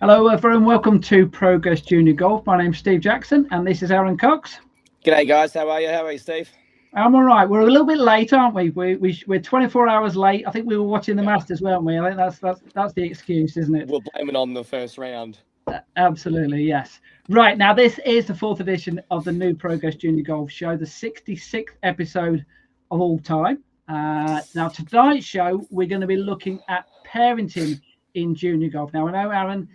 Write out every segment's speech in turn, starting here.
Hello, everyone. Welcome to Progress Junior Golf. My name's Steve Jackson, and this is Aaron Cox. G'day, guys. How are you? How are you, Steve? I'm all right. We're a little bit late, aren't we? We're 24 hours late. I think we were watching the Masters, weren't we? I think that's the excuse, isn't it? We'll blame it on the first round. Absolutely, yes. Right, now this is the 4th edition of the new Progress Junior Golf Show, the 66th episode of all time. Now, tonight's show, we're going to be looking at parenting in junior golf. Now, I know, Aaron,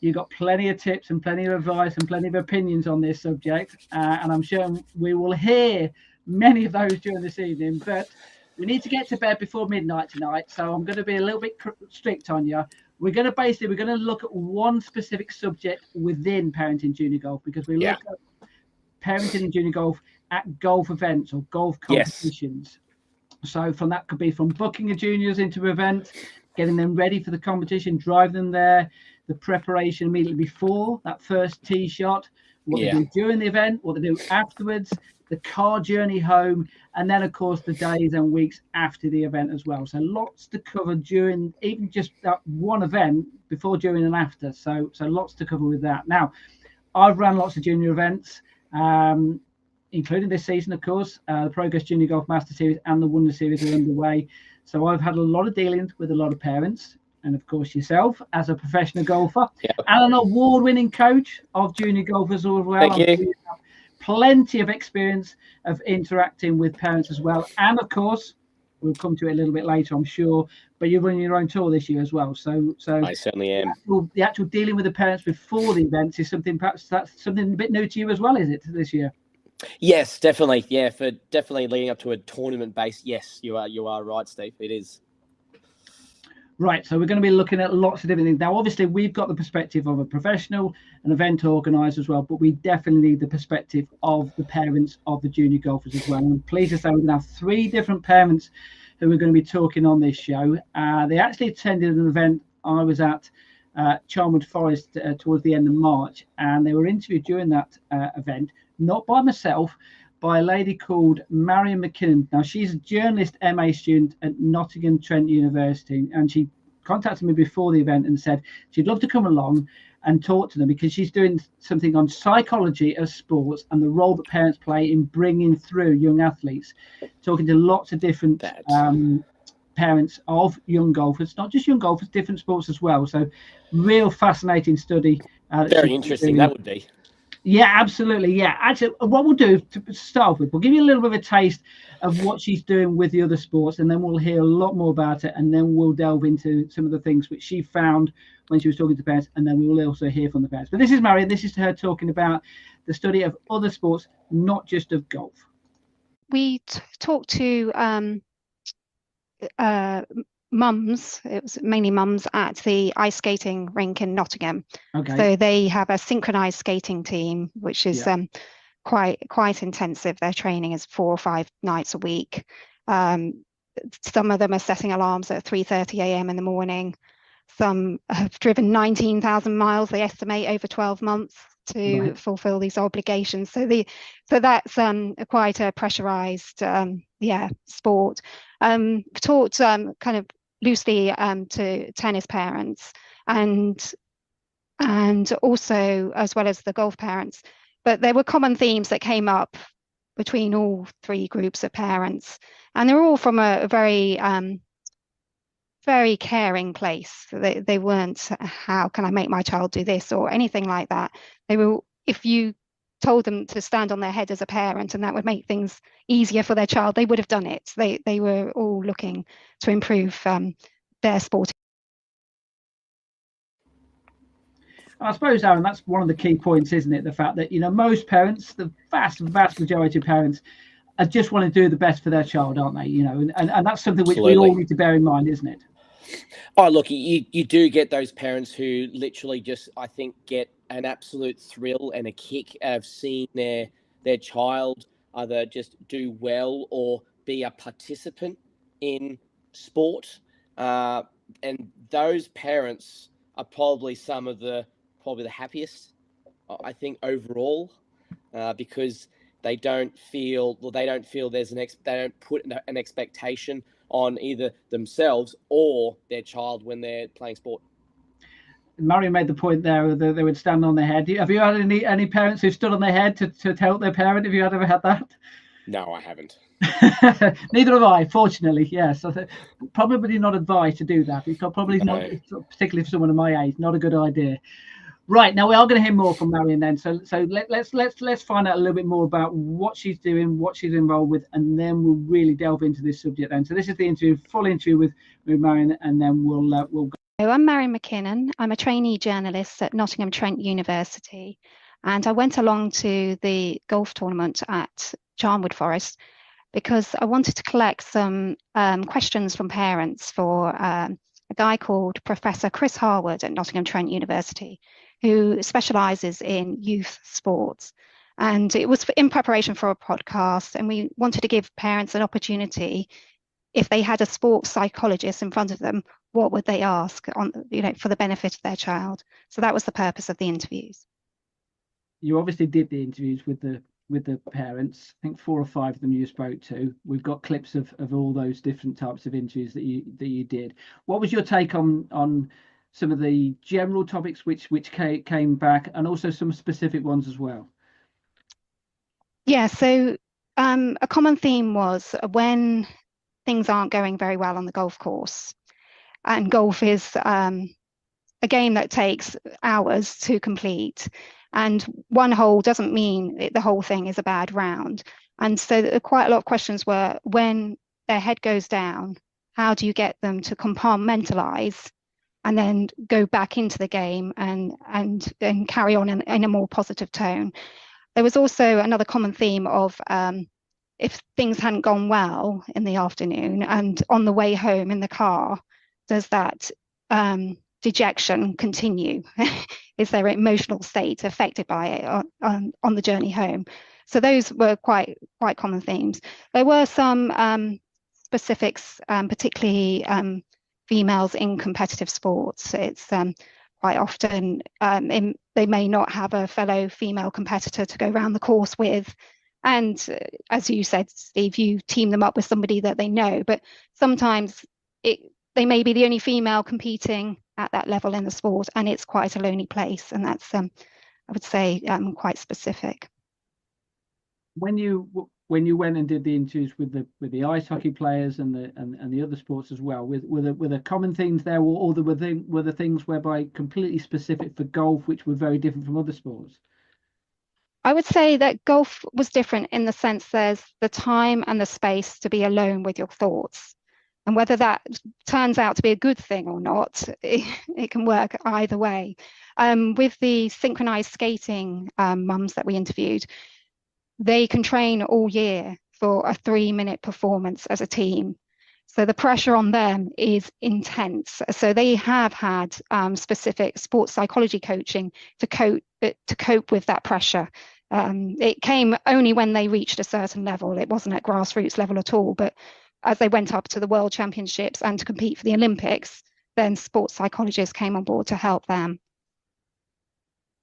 you've got plenty of tips and plenty of advice and plenty of opinions on this subject, and I'm sure we will hear many of those during this evening, but we need to get to bed before midnight tonight, so I'm going to be a little bit strict on you. We're going to look at one specific subject within parenting junior golf, because we look at parenting in junior golf at golf events or golf competitions. So from that could be from booking a juniors into an event, getting them ready for the competition, driving them there, the preparation immediately before that first tee shot, what they do during the event, what they do afterwards, the car journey home, and then, of course, the days and weeks after the event as well. So lots to cover during even just that one event, before, during, and after. So lots to cover with that. Now, I've run lots of junior events, including this season, of course. The Progress Junior Golf Master Series and the Wonder Series are underway. So I've had a lot of dealings with a lot of parents, and of course yourself as a professional golfer and an award-winning coach of junior golfers as well. Thank you. Plenty of experience of interacting with parents as well, and of course we'll come to it a little bit later, I'm sure, but you're running your own tour this year as well, so I certainly am. The actual dealing with the parents before the events is something, perhaps that's something a bit new to you as well, is it, this year? Yes, definitely. Yeah, for definitely leading up to a tournament base. Yes, you are right, Steve. It is. Right, so we're going to be looking at lots of different things. Now, obviously, we've got the perspective of a professional, an event organizer as well, but we definitely need the perspective of the parents of the junior golfers as well. And I'm pleased to say we're going to have 3 different parents who are going to be talking on this show. They actually attended an event I was at Charnwood Forest towards the end of March, and they were interviewed during that event, not by myself, by a lady called Marion McKinnon. Now, she's a journalist MA student at Nottingham Trent University, and she contacted me before the event and said she'd love to come along and talk to them, because she's doing something on psychology of sports and the role that parents play in bringing through young athletes, talking to lots of different parents of young golfers, not just young golfers, different sports as well. So real fascinating study. Very interesting, that would be. Yeah, absolutely. Yeah, actually, what we'll do to start with, we'll give you a little bit of a taste of what she's doing with the other sports, and then we'll hear a lot more about it, and then we'll delve into some of the things which she found when she was talking to parents, and then we will also hear from the parents. But this is Marion. This is her talking about the study of other sports, not just of golf. We talked to mums, it was mainly mums, at the ice skating rink in Nottingham. Okay. So they have a synchronized skating team, which is quite intensive. Their training is 4 or 5 nights a week. Some of them are setting alarms at 3:30 a.m. in the morning. Some have driven 19,000 miles, they estimate, over 12 months to fulfill these obligations. So that's quite a pressurized sport. Taught kind of loosely to tennis parents and also as well as the golf parents, but there were common themes that came up between all 3 groups of parents, and they're all from a very very caring place. They weren't, how can I make my child do this or anything like that. They were, if you told them to stand on their head as a parent and that would make things easier for their child, they would have done it. They were all looking to improve their sport. I suppose, Aaron, that's one of the key points, isn't it? The fact that, most parents, the vast majority of parents, just want to do the best for their child, aren't they? And that's something which we all need to bear in mind, isn't it? Oh, look, you do get those parents who literally just, I think, get an absolute thrill and a kick of seeing their child either just do well or be a participant in sport. And those parents are probably some of the happiest, I think, overall, because they don't feel there's they don't put an expectation on either themselves or their child when they're playing sport. Marion made the point there that they would stand on their head. Have you had any parents who stood on their head to help their parent? Have you ever had that? No, I haven't. Neither have I, fortunately. Yes, probably not advised to do that. It's probably not, particularly for someone of my age, not a good idea. Right, now we are going to hear more from Marion then. So let's find out a little bit more about what she's doing, what she's involved with, and then we'll really delve into this subject then. So this is the interview, full interview with Marion, and then we'll go. I'm Marion McKinnon. I'm a trainee journalist at Nottingham Trent University, and I went along to the golf tournament at Charnwood Forest because I wanted to collect some questions from parents for a guy called Professor Chris Harwood at Nottingham Trent University, who specialises in youth sports. And it was in preparation for a podcast, and we wanted to give parents an opportunity. If they had a sports psychologist in front of them, what would they ask for the benefit of their child? So that was the purpose of the interviews. You obviously did the interviews with the parents. I think 4 or 5 of them you spoke to. We've got clips of all those different types of interviews that you did. What was your take on some of the general topics which came back, and also some specific ones as well? Yeah, so a common theme was when things aren't going very well on the golf course, and golf is a game that takes hours to complete, and one hole doesn't mean the whole thing is a bad round. And so quite a lot of questions were, when their head goes down, how do you get them to compartmentalize and then go back into the game and carry on in a more positive tone? There was also another common theme of if things hadn't gone well in the afternoon and on the way home in the car, does that dejection continue? Is their emotional state affected by it on the journey home? So those were quite common themes. There were some specifics, particularly females in competitive sports. It's quite often they may not have a fellow female competitor to go around the course with. And as you said, Steve, you team them up with somebody that they know, but sometimes they may be the only female competing at that level in the sport, and it's quite a lonely place. And that's, I would say, quite specific. When you went and did the interviews with the ice hockey players and the other sports as well, were the common themes there, or were the things whereby completely specific for golf, which were very different from other sports? I would say that golf was different in the sense there's the time and the space to be alone with your thoughts. And whether that turns out to be a good thing or not, it can work either way. With the synchronized skating mums that we interviewed, they can train all year for a 3-minute performance as a team. So the pressure on them is intense. So they have had specific sports psychology coaching to cope with that pressure. It came only when they reached a certain level. It wasn't at grassroots level at all. But as they went up to the World Championships and to compete for the Olympics, then sports psychologists came on board to help them.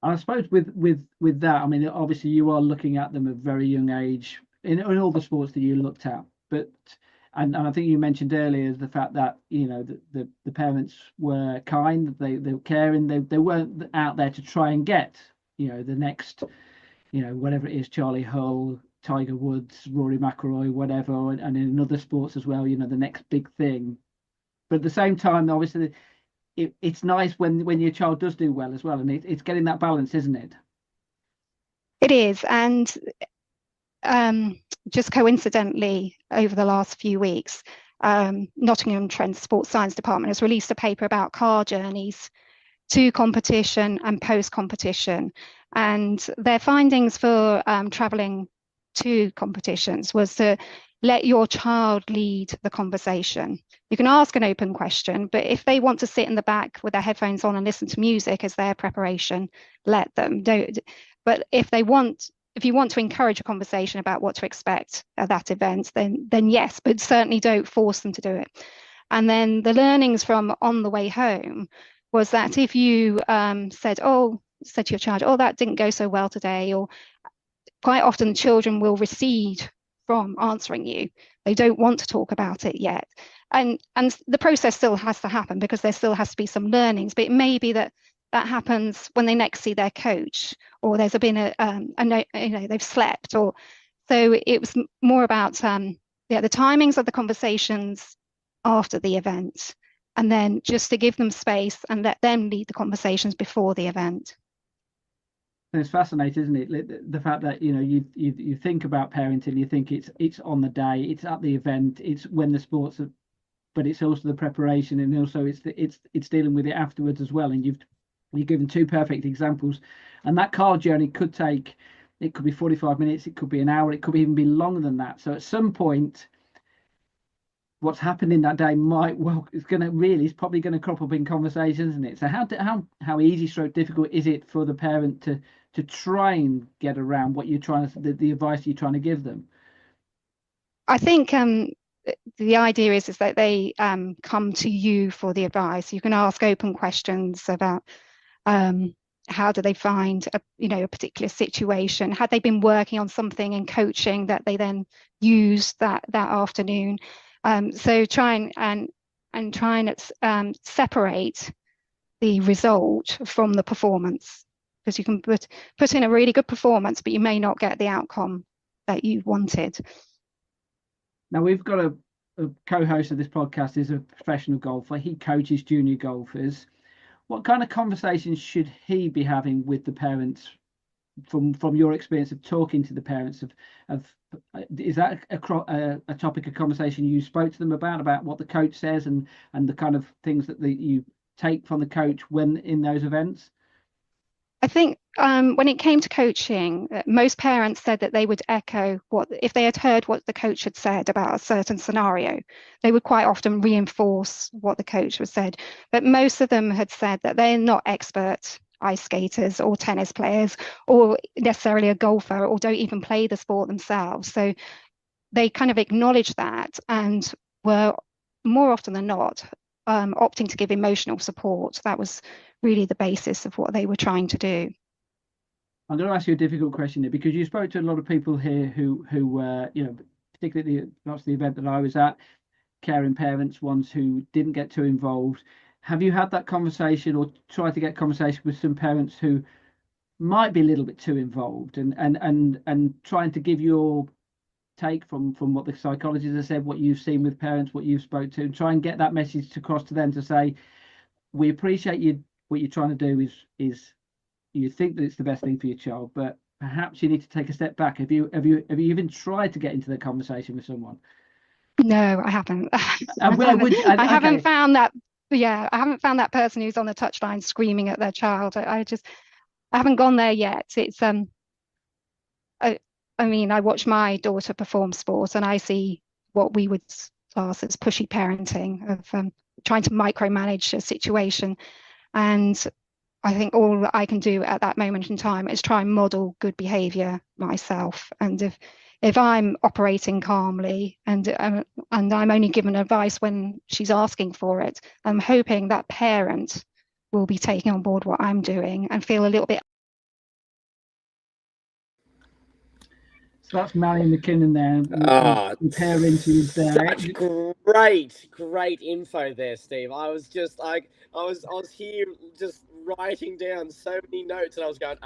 I suppose with that, I mean, obviously you are looking at them at a very young age in all the sports that you looked at, but and I think you mentioned earlier the fact that the parents were kind, they were caring, they weren't out there to try and get the next whatever it is, Charlie Hull, Tiger Woods, Rory McIlroy, whatever, and in other sports as well, the next big thing. But at the same time, obviously, it's nice when your child does do well as well, and it's getting that balance, isn't it? It is, and just coincidentally, over the last few weeks, Nottingham Trent Sports Science Department has released a paper about car journeys to competition and post-competition, and their findings for travelling to competitions was to let your child lead the conversation. You can ask an open question, but if they want to sit in the back with their headphones on and listen to music as their preparation, let them. Don't. But if you want to encourage a conversation about what to expect at that event, then yes, but certainly don't force them to do it. And then the learnings from on the way home was that if you said to your child, "Oh, that didn't go so well today," or quite often children will recede from answering you. They don't want to talk about it yet. And the process still has to happen because there still has to be some learnings, but it may be that that happens when they next see their coach, or there's been a note, they've slept, or so it was more about the timings of the conversations after the event, and then just to give them space and let them lead the conversations before the event. And it's fascinating, isn't it? The fact that you think about parenting, you think it's on the day, it's at the event, it's when the sports are, but it's also the preparation, and also it's dealing with it afterwards as well. And you've given two perfect examples, and that car journey could be 45 minutes, it could be an hour, it could even be longer than that. So at some point, what's happening that day it's probably going to crop up in conversations, isn't it? So how easy stroke difficult is it for the parent to try and get around what you're trying to, the advice you're trying to give them? I think the idea is that they come to you for the advice. You can ask open questions about how do they find a particular situation? Had they been working on something in coaching that they then used that afternoon? So try and separate the result from the performance, because you can put in a really good performance, but you may not get the outcome that you wanted. Now, we've got a co-host of this podcast is a professional golfer. He coaches junior golfers. What kind of conversations should he be having with the parents from your experience of talking to the parents of is that a topic of conversation you spoke to them about what the coach says and the kind of things that you take from the coach when in those events? I think when it came to coaching, most parents said that they would echo if they had heard what the coach had said about a certain scenario, they would quite often reinforce what the coach had said. But most of them had said that they're not expert ice skaters or tennis players or necessarily a golfer, or don't even play the sport themselves. So they kind of acknowledged that and were more often than not opting to give emotional support. That was really the basis of what they were trying to do. I'm going to ask you a difficult question here, because you spoke to a lot of people here who particularly the event that I was at, caring parents, ones who didn't get too involved. Have you had that conversation or tried to get conversation with some parents who might be a little bit too involved and trying to give your take from what the psychologists have said, what you've seen with parents, what you've spoke to, and try and get that message across to them to say, we appreciate you, what you're trying to do is you think that it's the best thing for your child, but perhaps you need to take a step back. Have you even tried to get into the conversation with someone? No, I haven't. I haven't found that. Yeah, I haven't found that person who's on the touchline screaming at their child. I haven't gone there yet. It's I mean, I watch my daughter perform sports, and I see what we would class as pushy parenting, of trying to micromanage a situation. And I think all I can do at that moment in time is try and model good behavior myself. And if I'm operating calmly and I'm only given advice when she's asking for it, I'm hoping that parent will be taking on board what I'm doing and feel a little bit. So that's Marion McKinnon there. Parenting there. Such great info there, Steve. I was here just writing down so many notes, and I was going,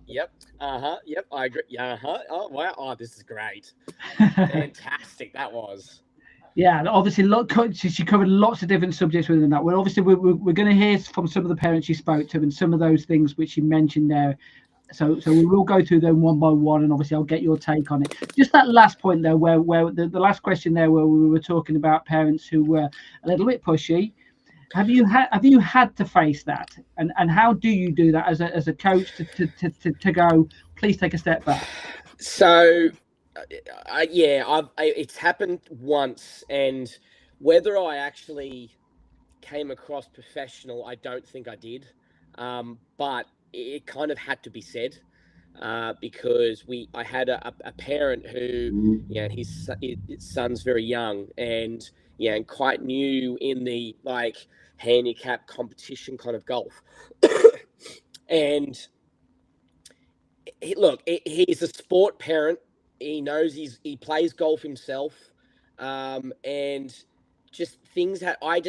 yep, I agree, oh wow, oh, this is great, fantastic, that was. Yeah, and obviously, she covered lots of different subjects within that. Well, obviously, we're going to hear from some of the parents you spoke to, and some of those things which you mentioned there. So we will go through them one by one, and obviously I'll get your take on it. Just that last point there, where the last question there, where we were talking about parents who were a little bit pushy. Have you had to face that, and how do you do that as a coach to go, please take a step back? So, it's happened once, and whether I actually came across professional, I don't think I did, but it kind of had to be said, because I had a parent who, his son's very young and quite new in the handicap competition kind of golf, and he's a sport parent. He knows he plays golf himself, and just things that I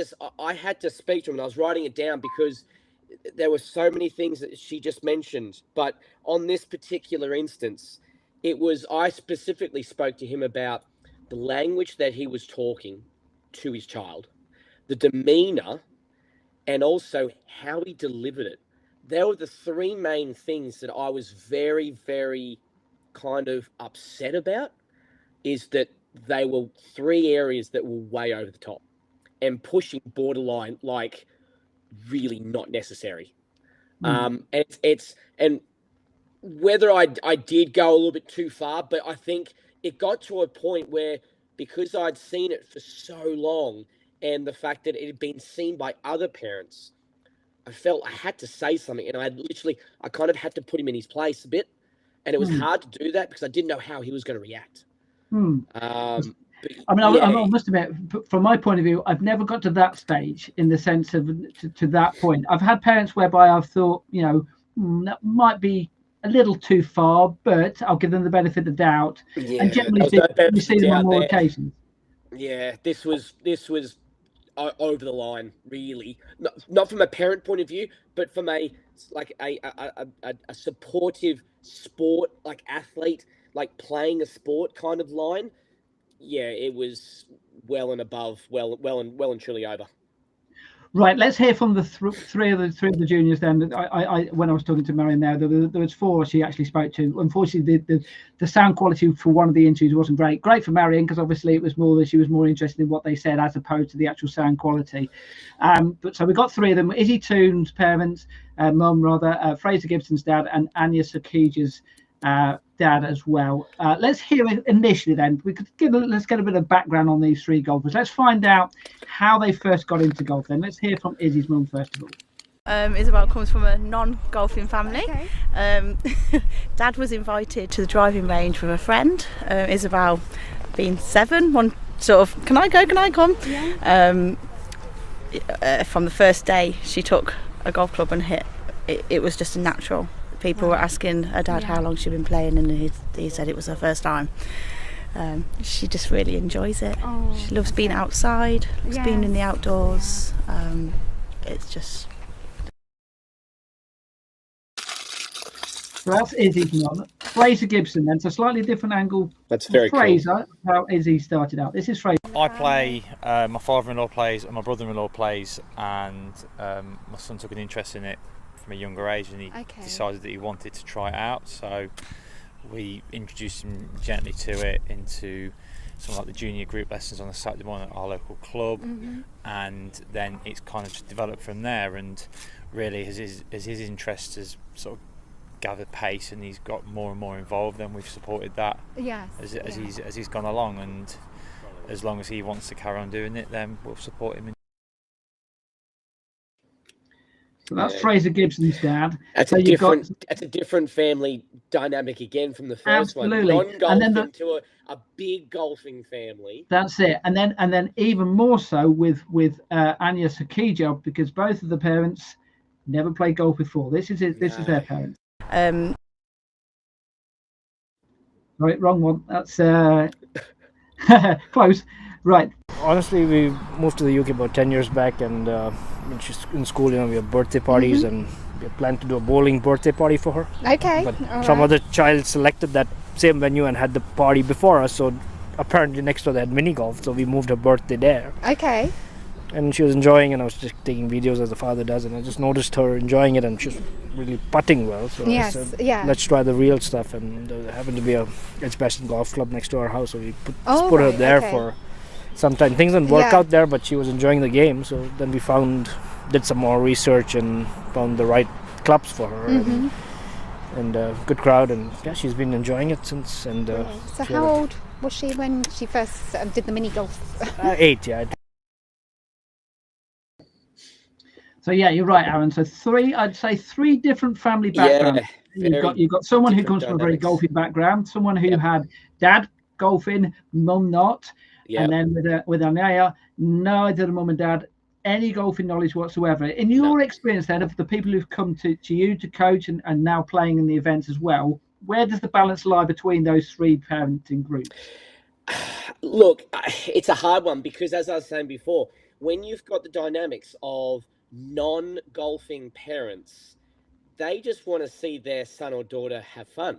had to speak to him, and I was writing it down because there were so many things that she just mentioned, but on this particular instance, I specifically spoke to him about the language that he was talking to his child, the demeanor, and also how he delivered it. There were the three main things that I was very, very kind of upset about, is that they were three areas that were way over the top and pushing borderline, like really not necessary. And whether I did go a little bit too far, but I think it got to a point where, because I'd seen it for so long and the fact that it had been seen by other parents, I felt I had to say something, and I kind of had to put him in his place a bit, and it was hard to do that because I didn't know how he was going to react. I must admit, from my point of view, I've never got to that stage in the sense of to that point. I've had parents whereby I've thought, that might be a little too far, but I'll give them the benefit of the doubt. Yeah, and generally, you see them on more occasions. Yeah, this was over the line, really. Not from a parent point of view, but from a supportive sport, like athlete, like playing a sport kind of line. Yeah, it was well and above, well and truly over. Right, let's hear from the three of the juniors then. I when I was talking to Marion there was four she actually spoke to. Unfortunately, the sound quality for one of the interviews wasn't great. Great for Marion, because obviously it was more that she was more interested in what they said as opposed to the actual sound quality. But so we got three of them: Izzy Toon's parents, mum rather, Fraser Gibson's dad, and Anya Sakija's dad as well. Let's hear it initially then. Let's get a bit of background on these three golfers. Let's find out how they first got into golf then. Let's hear from Izzy's mum first of all. Isabel comes from a non-golfing family. Okay. Dad was invited to the driving range with a friend. Isabel, being 7, one sort of, can I come? Yeah. From the first day she took a golf club and hit, it was just a natural. People were asking her dad how long she'd been playing, and he said it was her first time. She just really enjoys it. Oh, she loves being outside, loves being in the outdoors. It's just... So that's Izzy's mum. Fraser Gibson then, so slightly different angle. That's very Fraser, cool. How Izzy started out. This is Fraser. I play, my father-in-law plays, and my brother-in-law plays, and my son took an interest in it from a younger age, and he decided that he wanted to try it out, so we introduced him gently to it, into some like the junior group lessons on a Saturday morning at our local club, and then it's kind of just developed from there, and really as his interest has sort of gathered pace and he's got more and more involved, then we've supported that as he's gone along, and as long as he wants to carry on doing it, then we'll support him. So that's Fraser Gibson's dad. That's a different family dynamic again from the first one. Absolutely. Non-golfing to a big golfing family. That's it. And then even more so with Anya Sakija, because both of the parents never played golf before. This is their parents. Right, wrong one. That's close. Right. Honestly, we moved to the UK about 10 years back, and when she's in school, we have birthday parties, and we planned to do a bowling birthday party for her. Okay. But some other child selected that same venue and had the party before us, so apparently next door they had mini golf, so we moved her birthday there. Okay. And she was enjoying it, and I was just taking videos as the father does, and I just noticed her enjoying it, and she's really putting well. So I said, let's try the real stuff, and there happened to be a Edgbaston golf club next to our house, so we put her there for some time. Things didn't work out there, but she was enjoying the game, so then we did some more research and found the right clubs for her, and good crowd, and she's been enjoying it since. And so how old was she when she first did the mini golf? 8, yeah. So yeah, you're right, Aaron. So I'd say three different family backgrounds. You've got someone who comes from a very golfing background, someone who had dad golfing, mum not, and then with Anaya, neither the mum and dad any golfing knowledge whatsoever. In your experience then, of the people who've come to you to coach and now playing in the events as well, where does the balance lie between those three parenting groups? Look, it's a hard one, because as I was saying before, when you've got the dynamics of non-golfing parents, they just want to see their son or daughter have fun.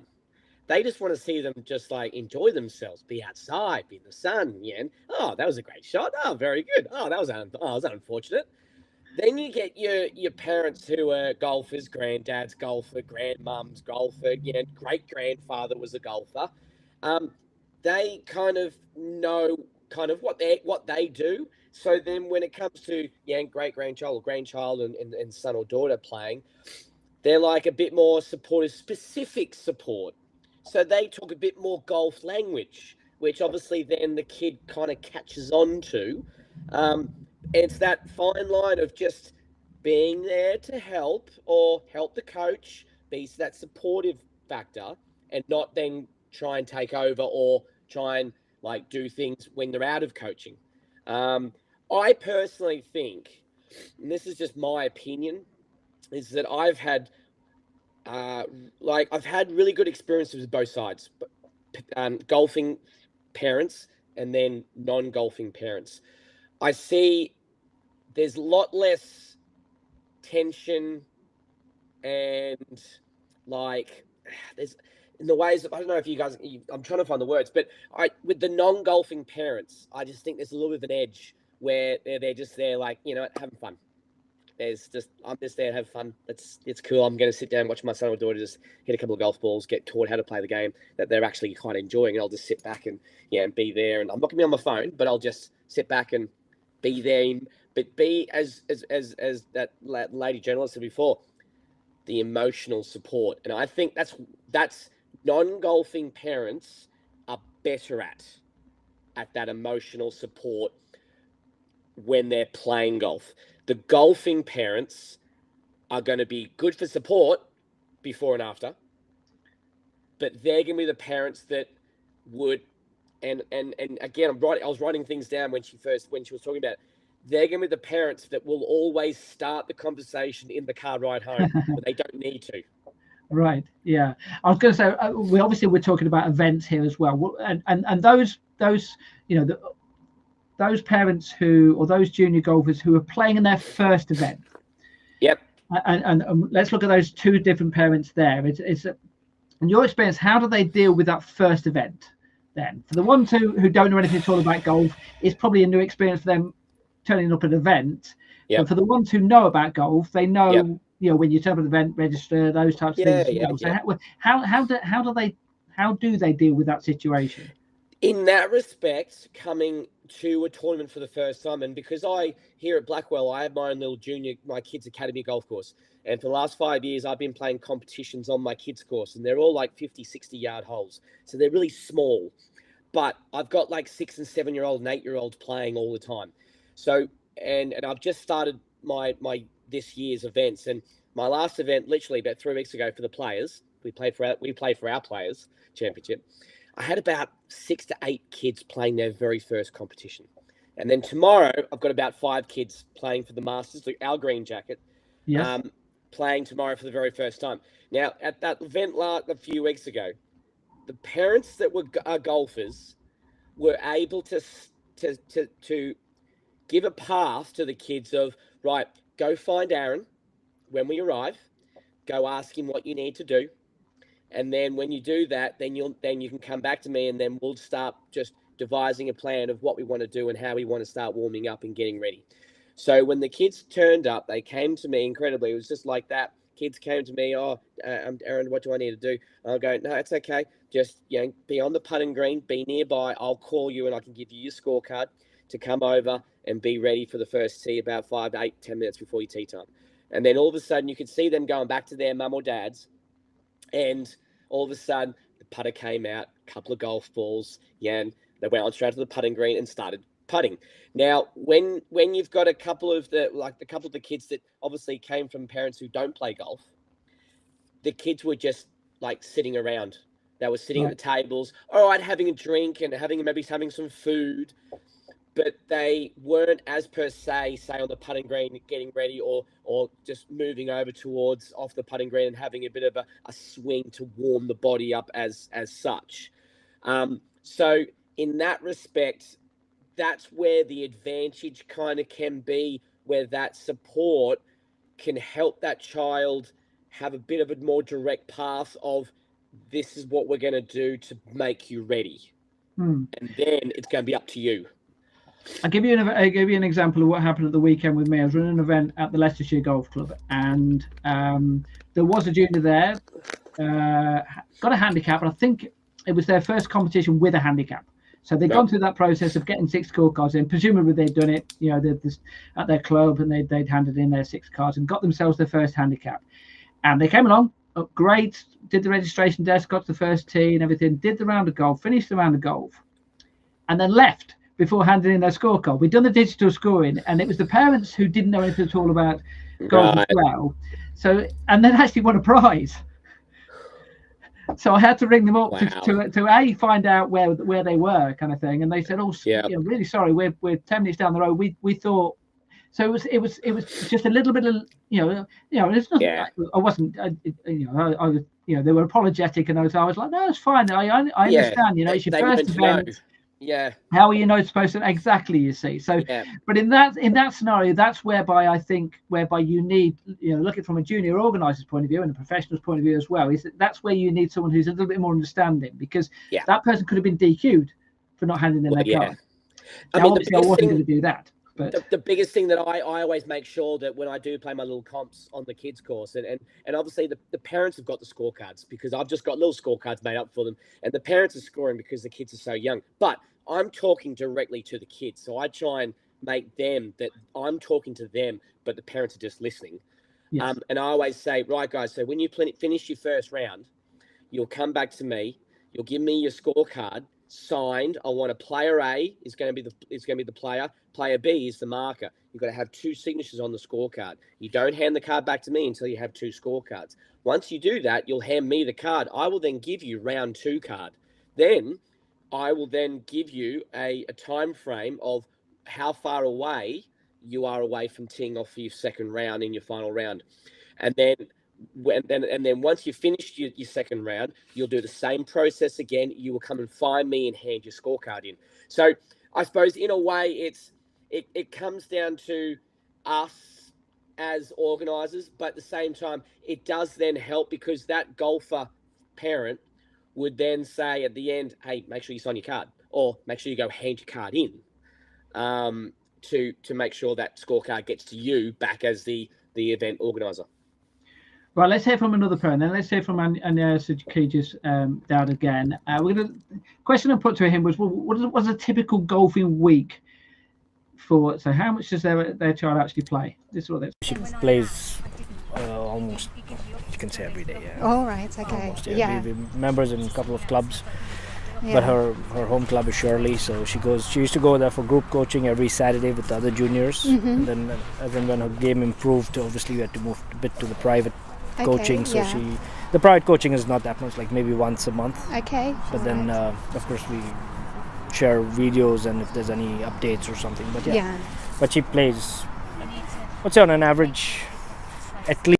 They just want to see them just like enjoy themselves, be outside, be in the sun. Yeah. And, oh, that was a great shot. Oh, very good. Oh, that was unfortunate. Then you get your parents who are golfers, granddad's golfer, grandmum's golfer, great grandfather was a golfer. They kind of know kind of what they do. So then when it comes to great grandchild or grandchild and son or daughter playing, they're like a bit more supportive, specific support. So they talk a bit more golf language, which obviously then the kid kind of catches on to. It's that fine line of just being there to help or help the coach, be that supportive factor, and not then try and take over or try and like do things when they're out of coaching. I personally think, and this is just my opinion, is that I've had really good experiences with both sides, golfing parents and then non-golfing parents. I see there's a lot less tension and like there's in the ways of, I don't know if you guys, I'm trying to find the words, but with the non-golfing parents, I just think there's a little bit of an edge where they're just there like, having fun. I'm just there to have fun. It's cool. I'm going to sit down and watch my son or daughter just hit a couple of golf balls, get taught how to play the game that they're actually quite enjoying. And I'll just sit back and be there. And I'm not going to be on my phone, but I'll just sit back and be there. But be as that lady journalist said before, the emotional support. And I think that's non-golfing parents are better at that emotional support when they're playing golf. The golfing parents are going to be good for support before and after, but they're going to be the parents that would, and again, I was writing things down when she was talking about it. They're going to be the parents that will always start the conversation in the car ride home, but they don't need to. Right. Yeah. I was going to say, we're talking about events here as well, and those those parents or those junior golfers who are playing in their first event. Yep. And let's look at those two different parents there. It's in your experience, how do they deal with that first event then? For the ones who don't know anything at all about golf, it's probably a new experience for them turning up at an event. Yep. But for the ones who know about golf, they know, when you turn up at an event, register, those types of things. So how do they deal with that situation? In that respect, coming to a tournament for the first time, and because here at Blackwell, I have my own little my kids' academy golf course. And for the last 5 years, I've been playing competitions on my kids' course, and they're all like 50, 60-yard holes. So they're really small. But I've got like 6 and 7-year-old and 8-year-olds playing all the time. So, and I've just started my this year's events. And my last event, literally about 3 weeks ago for the players, we play for our players championship. I had about 6 to 8 kids playing their very first competition. And then tomorrow, I've got about 5 kids playing for the Masters, our green jacket, playing tomorrow for the very first time. Now, at that event a few weeks ago, the parents that are golfers were able to give a path to the kids of, right, go find Aaron when we arrive, go ask him what you need to do. And then when you do that, then you can come back to me, and then we'll start just devising a plan of what we want to do and how we want to start warming up and getting ready. So when the kids turned up, they came to me incredibly. It was just like that. Kids came to me, Aaron, what do I need to do? I'll go, no, it's okay. Just be on the putting green, be nearby. I'll call you and I can give you your scorecard to come over and be ready for the first tee about 5 to 8, 10 minutes before your tee time. And then all of a sudden you could see them going back to their mum or dad's, and all of a sudden the putter came out, a couple of golf balls, and they went on straight to the putting green and started putting. Now, when you've got a couple of the kids that obviously came from parents who don't play golf, the kids were just like sitting around. They were sitting at the tables, all right, having a drink and maybe having some food, but they weren't as per se, on the putting green, getting ready or just moving over towards off the putting green and having a bit of a swing to warm the body up as such. So in that respect, that's where the advantage kind of can be where that support can help that child have a bit of a more direct path of, this is what we're going to do to make you ready. And then it's going to be up to you. I'll give you an example of what happened at the weekend with me. I was running an event at the Leicestershire Golf Club, and there was a junior there, got a handicap, and I think it was their first competition with a handicap. So they'd gone through that process of getting 6 scorecards in. Presumably they'd done it, at their club, and they'd handed in their 6 cards and got themselves their first handicap. And they came along, great, did the registration desk, got to the first tee and everything, did the round of golf, finished the round of golf, and then left before handing in their scorecard. We'd done the digital scoring, and it was the parents who didn't know anything at all about golf as well. So, and then actually won a prize. So I had to ring them up to find out where they were, kind of thing. And they said, "Oh, really sorry, we're 10 minutes down the road. We thought." So it was just a little bit of it's not. Yeah. I wasn't I was they were apologetic, and I was like, "No, it's fine. I understand. It's your first event." Yeah. How are you supposed to exactly? You see, so but in that scenario, that's whereby I think you need looking from a junior organizer's point of view and a professional's point of view as well, is that's where you need someone who's a little bit more understanding, because that person could have been DQ'd for not handing in their card. I wasn't going to do that. But the biggest thing that I always make sure that when I do play my little comps on the kids course, and obviously the parents have got the scorecards, because I've just got little scorecards made up for them, and the parents are scoring because the kids are so young. But I'm talking directly to the kids, so I try and make them that I'm talking to them, but the parents are just listening. Yes. And I always say, right, guys, so when you finish your first round, you'll come back to me, you'll give me your scorecard signed. I want a player A is going to be the player. Player B is the marker. You've got to have 2 signatures on the scorecard. You don't hand the card back to me until you have 2 scorecards. Once you do that, you'll hand me the card. I will then give you round 2 card. Then I will then give you a time frame of how far away you are away from teeing off for your second round in your final round. And then once you've finished your second round, you'll do the same process again. You will come and find me and hand your scorecard in. So I suppose in a way it comes down to us as organisers, but at the same time it does then help, because that golfer parent would then say at the end, "Hey, make sure you sign your card," or make sure you go hand your card in, to make sure that scorecard gets to you back as the event organizer. Right, let's hear from another parent. Then let's hear from Anya Sajkiji's dad again. Question I put to him was, what was a typical golfing week for? So how much does their child actually play? This is what she plays almost, you can say, every day. Yeah. Oh, right, okay. Almost, yeah. We're members in a couple of clubs, but her home club is Shirley, so she used to go there for group coaching every Saturday with the other juniors. And then when her game improved, obviously we had to move a bit to the private coaching, so the private coaching is not that much, like maybe once a month. Okay. But then of course we share videos and if there's any updates or something. But but she plays, I'd say on an average at least.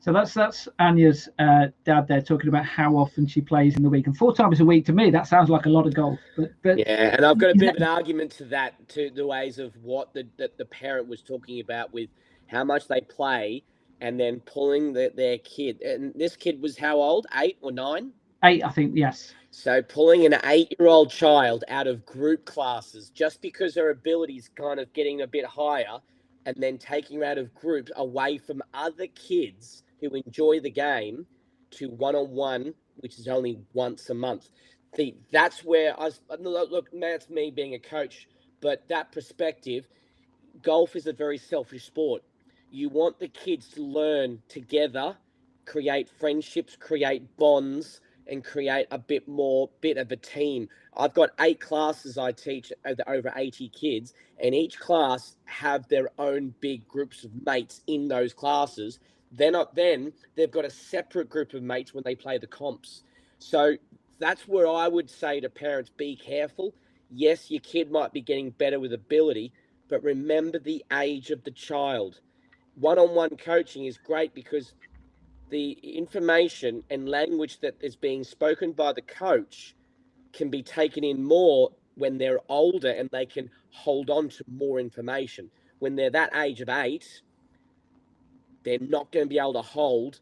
So that's Anya's dad there talking about how often she plays in the week, and 4 times a week to me that sounds like a lot of golf. But yeah, and I've got a bit of an argument to that, to the ways of what the parent was talking about with how much they play, and then pulling their kid. And this kid was how old? 8 or 9? 8, I think. Yes. So pulling an 8-year-old child out of group classes just because her ability's kind of getting a bit higher, and then taking her out of groups away from other kids who enjoy the game to one-on-one, which is only once a month. That's where look, that's me being a coach, but that perspective, golf is a very selfish sport. You want the kids to learn together, create friendships, create bonds, and create a bit of a team. I've got 8 classes I teach over 80 kids, and each class have their own big groups of mates in those classes. Then they've got a separate group of mates when they play the comps. So that's where I would say to parents, be careful. Yes, your kid might be getting better with ability, but remember the age of the child. One-on-one coaching is great because the information and language that is being spoken by the coach can be taken in more when they're older and they can hold on to more information. When they're that age of 8, they're not going to be able to hold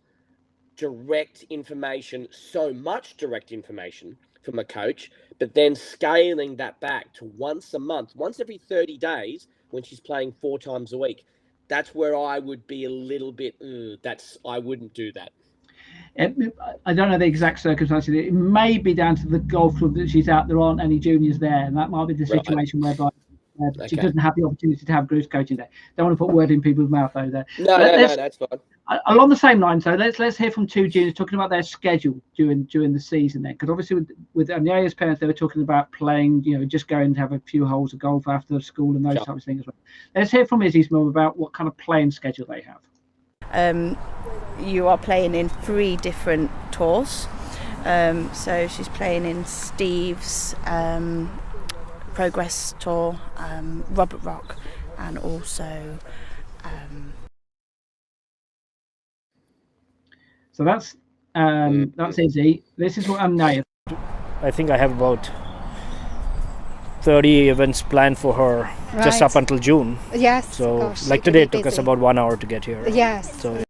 direct information, so much direct information from a coach, but then scaling that back to once a month, once every 30 days when she's playing 4 times a week. That's where I would be a little bit, I wouldn't do that. I don't know the exact circumstances. It may be down to the golf club that she's at. There aren't any juniors there, and that might be the situation whereby she doesn't have the opportunity to have group coaching there. Don't want to put word in people's mouth though. There. No, that's fine. Along the same line, so let's hear from 2 juniors talking about their schedule during the season there, because obviously with Anya's parents, they were talking about playing, just going to have a few holes of golf after school and those types of things as well. Let's hear from Izzy's mum about what kind of playing schedule they have. You are playing in 3 different tours. So she's playing in Steve's Progress Tour, Robert Rock, and also so that's Izzy. This is what Anya. I think I have about 30 events planned for her just up until June. Yes. So gosh, like today it took us about 1 hour to get here. Yes. So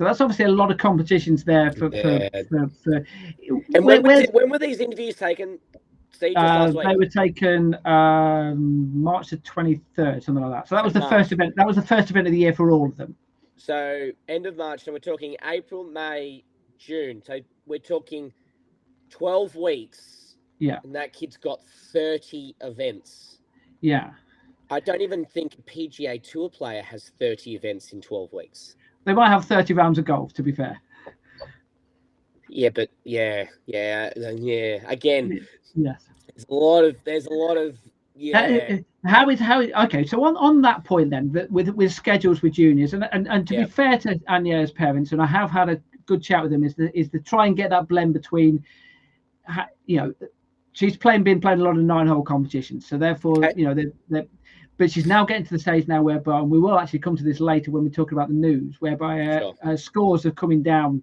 that's obviously a lot of competitions there for. And when were these interviews taken? Steve, last week? They were taken March the 23rd, something like that. So that was the first event. That was the first event of the year for all of them. So end of March. So we're talking April, May, June. So we're talking 12 weeks. Yeah. And that kid's got 30 events. Yeah. I don't even think a PGA Tour player has 30 events in 12 weeks. They might have 30 rounds of golf, to be fair. Yeah, but yeah. Again, yes. There's a lot of How okay? So on that point then, with schedules with juniors, and to be fair to Anya's parents, and I have had a good chat with them, is to try and get that blend between, she's been playing a lot of 9-hole competitions, so therefore but she's now getting to the stage now whereby, and we will actually come to this later when we talk about the news, whereby her scores are coming down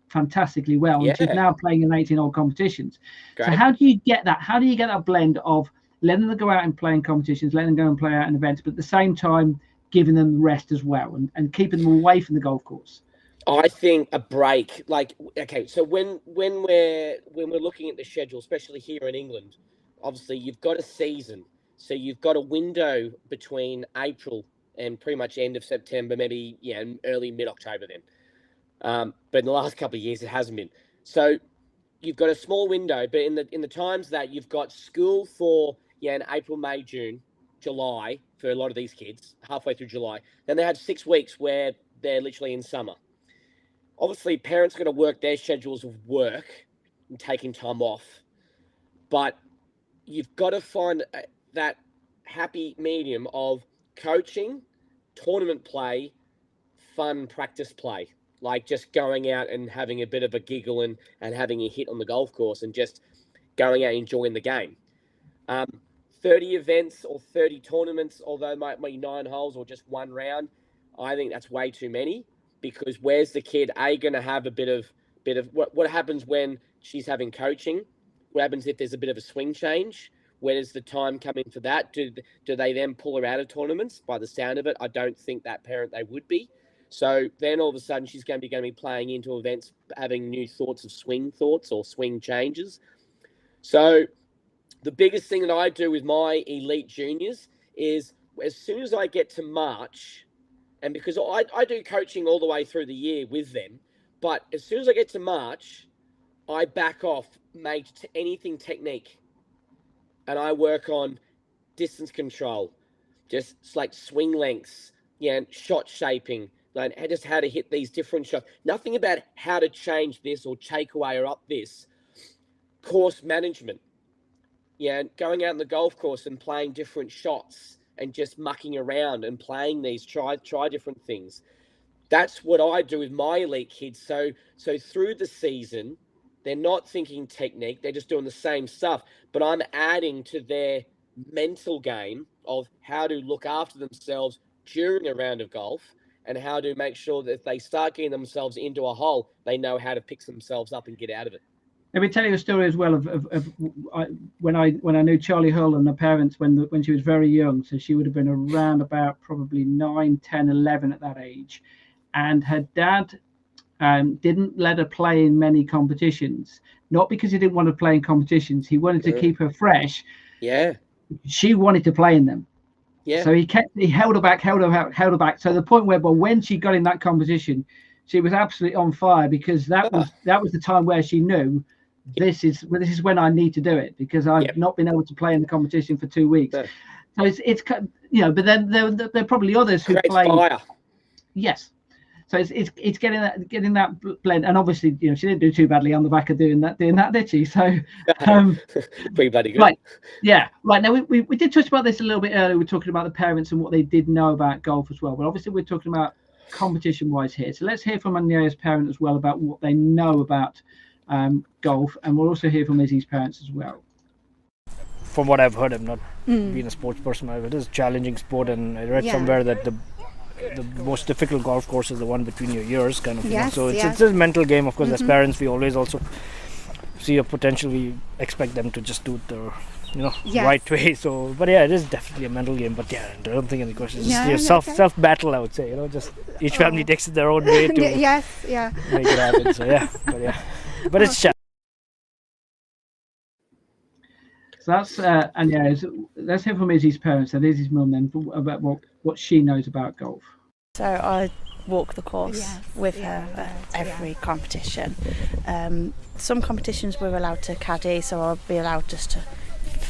fantastically well, and she's now playing in 18-hole competitions. Great. So how do you get that? How do you get that blend of letting them go out and play in competitions, letting them go and play out in events, but at the same time giving them rest as well, and keeping them away from the golf course? I think a break, so when we're looking at the schedule, especially here in England, obviously you've got a season. So you've got a window between April and pretty much end of September, maybe early mid-October then. But in the last couple of years, it hasn't been. So you've got a small window, but in the times that you've got school for in April, May, June, July for a lot of these kids, halfway through July. Then they had 6 weeks where they're literally in summer. Obviously, parents are going to work their schedules of work and taking time off, but you've got to find that happy medium of coaching, tournament play, fun practice play, like just going out and having a bit of a giggle and having a hit on the golf course and just going out and enjoying the game. 30 events or 30 tournaments, although it might be 9 holes or just 1 round, I think that's way too many, because where's the kid going to have a bit of what happens when she's having coaching? What happens if there's a bit of a swing change? Where does the time come in for that? Do they then pull her out of tournaments? By the sound of it, I don't think that parent they would be. So then all of a sudden she's going to be playing into events, having new thoughts or swing changes. So the biggest thing that I do with my elite juniors is as soon as I get to March, and because I do coaching all the way through the year with them, but as soon as I get to March, I back off, make anything technique. And I work on distance control, just like swing lengths, shot shaping, like just how to hit these different shots. Nothing about how to change this or take away or up this. Course management. Going out on the golf course and playing different shots and just mucking around and playing these, try different things. That's what I do with my elite kids. So through the season, they're not thinking technique. They're just doing the same stuff. But I'm adding to their mental game of how to look after themselves during a round of golf and how to make sure that if they start getting themselves into a hole, they know how to pick themselves up and get out of it. Let me tell you a story as well of when I knew Charlie Hull and her parents when she was very young. So she would have been around about probably 9, 10, 11 at that age, and her dad didn't let her play in many competitions. Not because he didn't want to play in competitions. He wanted to keep her fresh. Yeah. She wanted to play in them. Yeah. So he held her back. So the point where, when she got in that competition, she was absolutely on fire, because that was the time where she knew this is when I need to do it, because I've not been able to play in the competition for 2 weeks. So it's but then there are probably others who play. Fire. Yes. So it's getting that blend, and obviously she didn't do too badly on the back of doing that, did she? So pretty bloody good. Right, yeah, right. Now we did touch about this a little bit earlier. We're talking about the parents and what they did know about golf as well. But obviously we're talking about competition-wise here. So let's hear from Anya's parent as well about what they know about golf, and we'll also hear from Izzy's parents as well. From what I've heard, I'm not being a sports person. It is a challenging sport, and I read somewhere that the most difficult golf course is the one between your ears, kind of. Yes, so it's a mental game, of course. As parents, we always also see a potential. We expect them to just do it the right way. So, but it is definitely a mental game. But I don't think any questions. It's just self battle, I would say. Just each family takes it their own way to make it happen. So but it's challenging. So that's let's hear from Izzy's parents and Izzy's mum then about what she knows about golf. So I walk the course with her at every competition. Some competitions we're allowed to caddy, so I'll be allowed just to.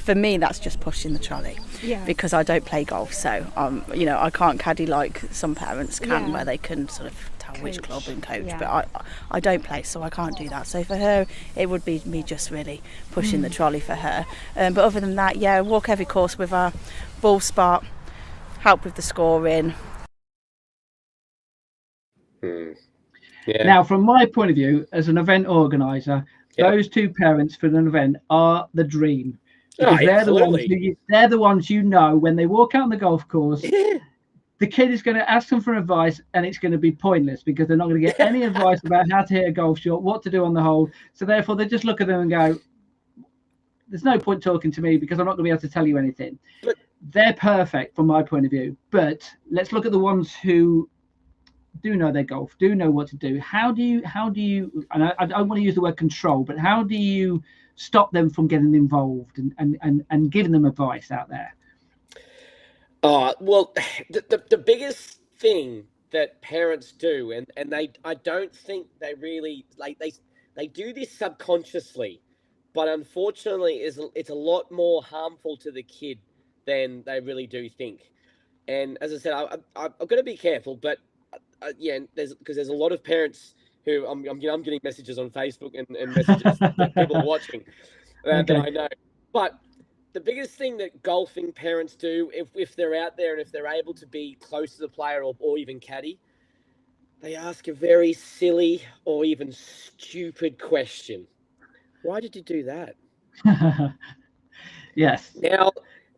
For me, that's just pushing the trolley because I don't play golf, so I can't caddy like some parents can, where they can sort of tell which club and coach. But I don't play, so I can't do that. So for her, it would be me just really pushing the trolley for her. But other than that, walk every course with her, ball spot, help with the scoring. Now, from my point of view, as an event organizer, those two parents for an event are the dream. Because they're the ones when they walk out on the golf course, the kid is going to ask them for advice, and it's going to be pointless because they're not going to get any advice about how to hit a golf shot, what to do on the hole. So therefore, they just look at them and go, "There's no point talking to me because I'm not going to be able to tell you anything." But they're perfect from my point of view. But let's look at the ones who do know their golf, do know what to do. How do you? And I don't want to use the word control, but how do you stop them from getting involved and giving them advice out there? Well, the biggest thing that parents do, and I don't think they really they do this subconsciously, but unfortunately it's a lot more harmful to the kid than they really do think. And as I said, I've got to be careful, but there's a lot of parents who I'm getting messages on Facebook and messages that people are watching that I know. But the biggest thing that golfing parents do, if they're out there and if they're able to be close to the player or even caddy, they ask a very silly or even stupid question. Why did you do that? Yes. Now,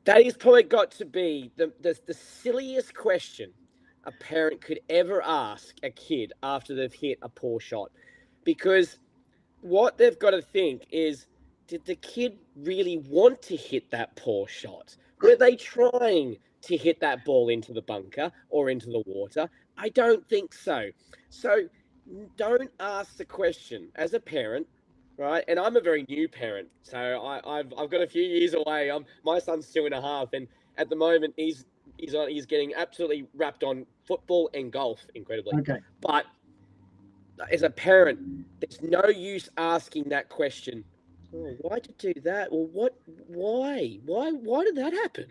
that has probably got to be the silliest question a parent could ever ask a kid after they've hit a poor shot. Because what they've got to think is, did the kid really want to hit that poor shot? Were they trying to hit that ball into the bunker or into the water? I don't think so. So don't ask the question as a parent, right? And I'm a very new parent, so I've got a few years away. My son's 2.5, and at the moment he's getting absolutely wrapped on football and golf, incredibly. Okay. But as a parent, there's no use asking that question. Oh, why did you do that? Well, why did that happen?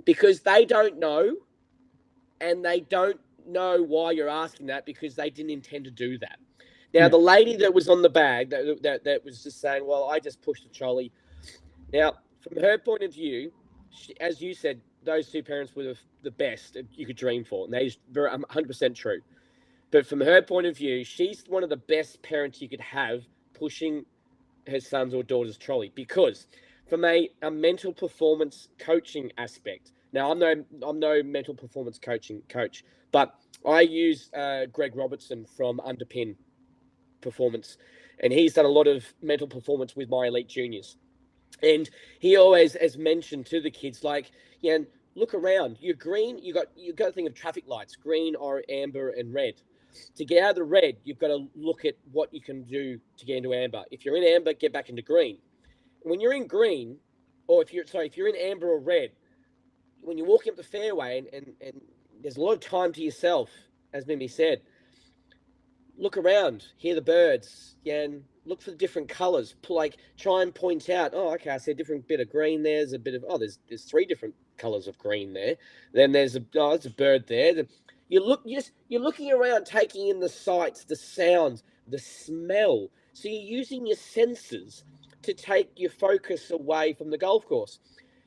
Because they don't know, and they don't know why you're asking that because they didn't intend to do that. Now, the lady that was on the bag that was just saying, well, I just pushed the trolley. Now, from her point of view, as you said, those two parents were the best you could dream for, and that's 100% true. But from her point of view, she's one of the best parents you could have pushing her son's or daughter's trolley, because from a mental performance coaching aspect. Now, I'm no mental performance coach, but I use Greg Robertson from Underpin Performance, and he's done a lot of mental performance with my elite juniors. And he always has mentioned to the kids, like, look around. You're green. You got to think of traffic lights: green, or amber, and red. To get out of the red, you've got to look at what you can do to get into amber. If you're in amber, get back into green. When you're in green, or if you're in amber or red, when you're walking up the fairway and there's a lot of time to yourself, as Mimi said, look around, hear the birds, and look for the different colours. Try and point out, oh, okay, I see a different bit of green there. There's a bit of, there's 3 different colours of green there. Then there's a bird there. You're looking around, taking in the sights, the sounds, the smell. So you're using your senses to take your focus away from the golf course.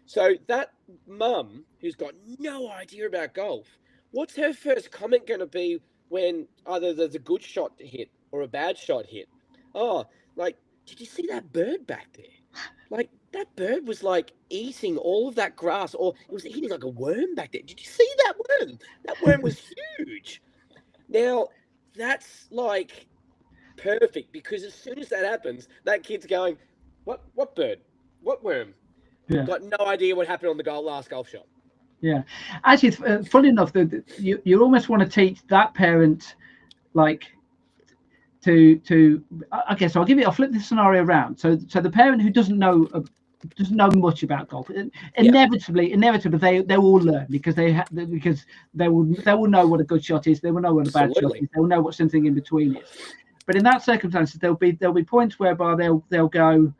So that mum who's got no idea about golf, what's her first comment going to be when either there's a good shot hit or a bad shot hit? Oh, did you see that bird back there? That bird was eating all of that grass, or it was eating like a worm back there. Did you see that worm? That worm was huge. Now, that's perfect, because as soon as that happens, that kid's going, what bird? What worm? Yeah. Got no idea what happened on the last golf shot. Yeah, actually, funny enough, you almost want to teach that parent, to I guess I'll flip this scenario around. So the parent who doesn't know much about golf, inevitably they will learn, because they will know what a good shot is. They will know what a bad shot is. They will know what something in between is. But in that circumstances, there'll be points whereby they'll go,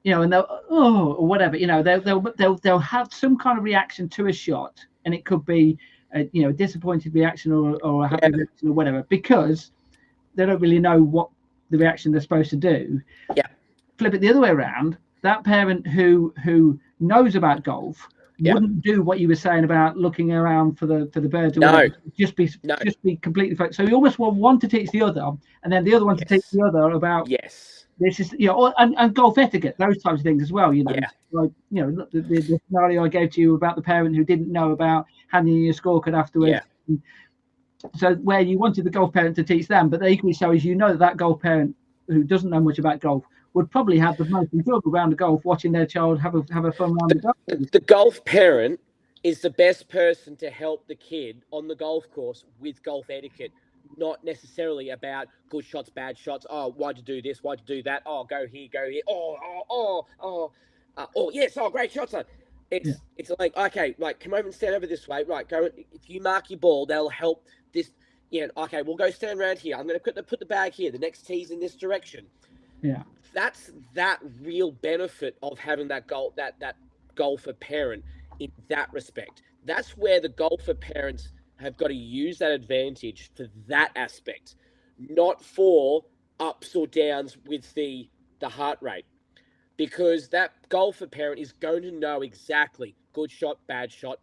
and they'll or whatever, they'll have some kind of reaction to a shot, and it could be a disappointed reaction or a happy reaction or whatever, because they don't really know what the reaction they're supposed to do. Yeah. Flip it the other way around. That parent who knows about golf wouldn't do what you were saying about looking around for the birds. Or just be completely focused. So you almost want one to teach the other, and then the other one to teach the other about. Yes. This is and golf etiquette, those types of things as well. The scenario I gave to you about the parent who didn't know about handing you a scorecard afterwards. Yeah. So where you wanted the golf parent to teach them, but equally so is that golf parent who doesn't know much about golf would probably have the most enjoyable round of golf watching their child have a fun round of golf. The golf parent is the best person to help the kid on the golf course with golf etiquette, not necessarily about good shots, bad shots. Oh, why'd you do this? Why'd you do that? Oh, go here, go here. Oh, yes. Oh, great shot, son. It's okay, come over and stand over this way. Right, go. If you mark your ball, that'll help this. Okay, we'll go stand around here. I'm going to put the bag here. The next tee's in this direction. Yeah. That's that real benefit of having that golfer parent in that respect. That's where the golfer parents have got to use that advantage for that aspect, not for ups or downs with the heart rate, because that golfer parent is going to know exactly good shot, bad shot,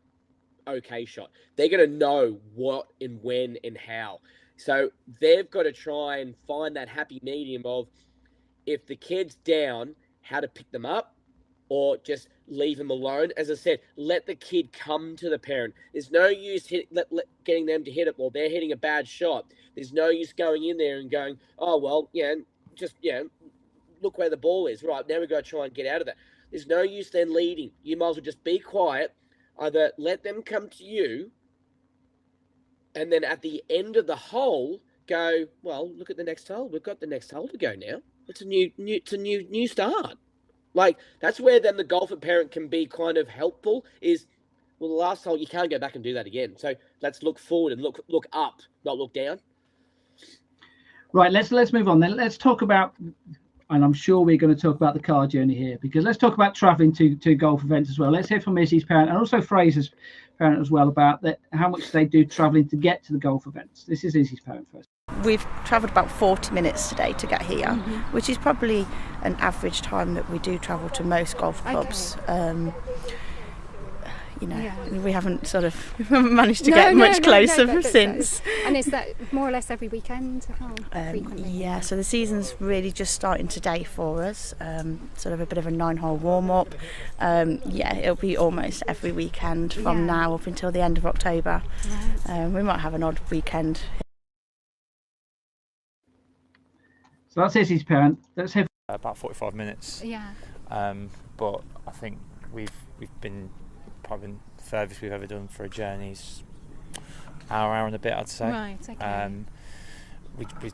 okay shot. They're going to know what and when and how. So they've got to try and find that happy medium of, if the kid's down, how to pick them up, or just leave them alone. As I said, let the kid come to the parent. There's no use getting them to hit it while they're hitting a bad shot. There's no use going in there and going, oh, well, look where the ball is. Right, now we've got to try and get out of that. There's no use then leading. You might as well just be quiet. Either let them come to you, and then at the end of the hole, go, well, look at the next hole. We've got the next hole to go now. It's a new start. That's where then the golfer parent can be kind of helpful, is, well, the last hole, you can't go back and do that again. So let's look forward and look up, not look down. Right, let's move on then. Let's talk about, and I'm sure we're going to talk about the car journey here, because let's talk about traveling to golf events as well. Let's hear from Izzy's parent and also Fraser's parent as well about how much they do traveling to get to the golf events. This is Izzy's parent first. We've travelled about 40 minutes today to get here, which is probably an average time that we do travel to most golf clubs. Okay. We haven't managed to get much closer since. And is that more or less every weekend? Yeah, so the season's really just starting today for us. Sort of a bit of a 9-hole warm-up. It'll be almost every weekend from now up until the end of October. Right. We might have an odd weekend. So that's Izzy's parent. That's him. About 45 minutes. Yeah. But I think we've been probably the furthest we've ever done for a journey is hour and a bit, I'd say. Right. Okay. We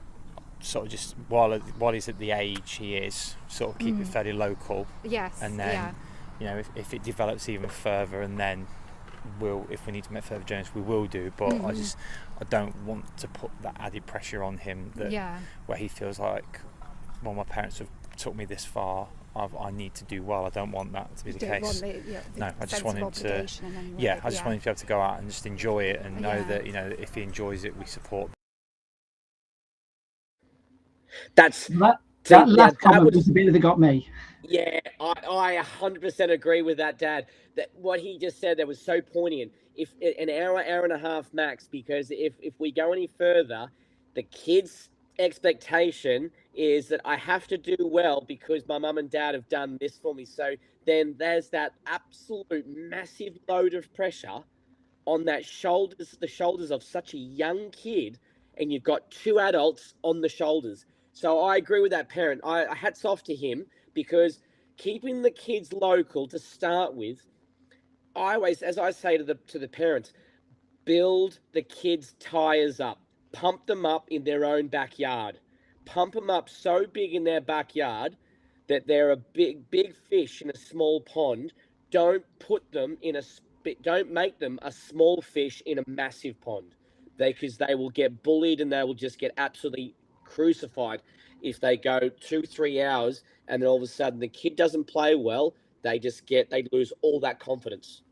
sort of just while he's at the age he is, sort of keep it fairly local. Yes. And then, if it develops even further, and then if we need to make further journeys, we will do. But I don't want to put that added pressure on him where he feels like, well, my parents have took me this far, I need to do well. I don't want that to be the case. No, I just want him to. I just want him to be able to go out and just enjoy it and know that if he enjoys it, we support. That last comment was the bit that got me. Yeah, I 100% agree with that, Dad. That what he just said there was so poignant. If an hour and a half max, because if we go any further, the kids' expectation is that I have to do well because my mum and dad have done this for me. So then there's that absolute massive load of pressure on the shoulders of such a young kid, and you've got two adults on the shoulders. So I agree with that parent. I hats off to him, because keeping the kids local to start with, I always, as I say to the parents, build the kids' tires up, pump them up in their own backyard, pump them up so big in their backyard that they're a big fish in a small pond. Don't make them a small fish in a massive pond, because they will get bullied and they will just get absolutely crucified if they go 2-3 hours and then all of a sudden the kid doesn't play well. They lose all that confidence.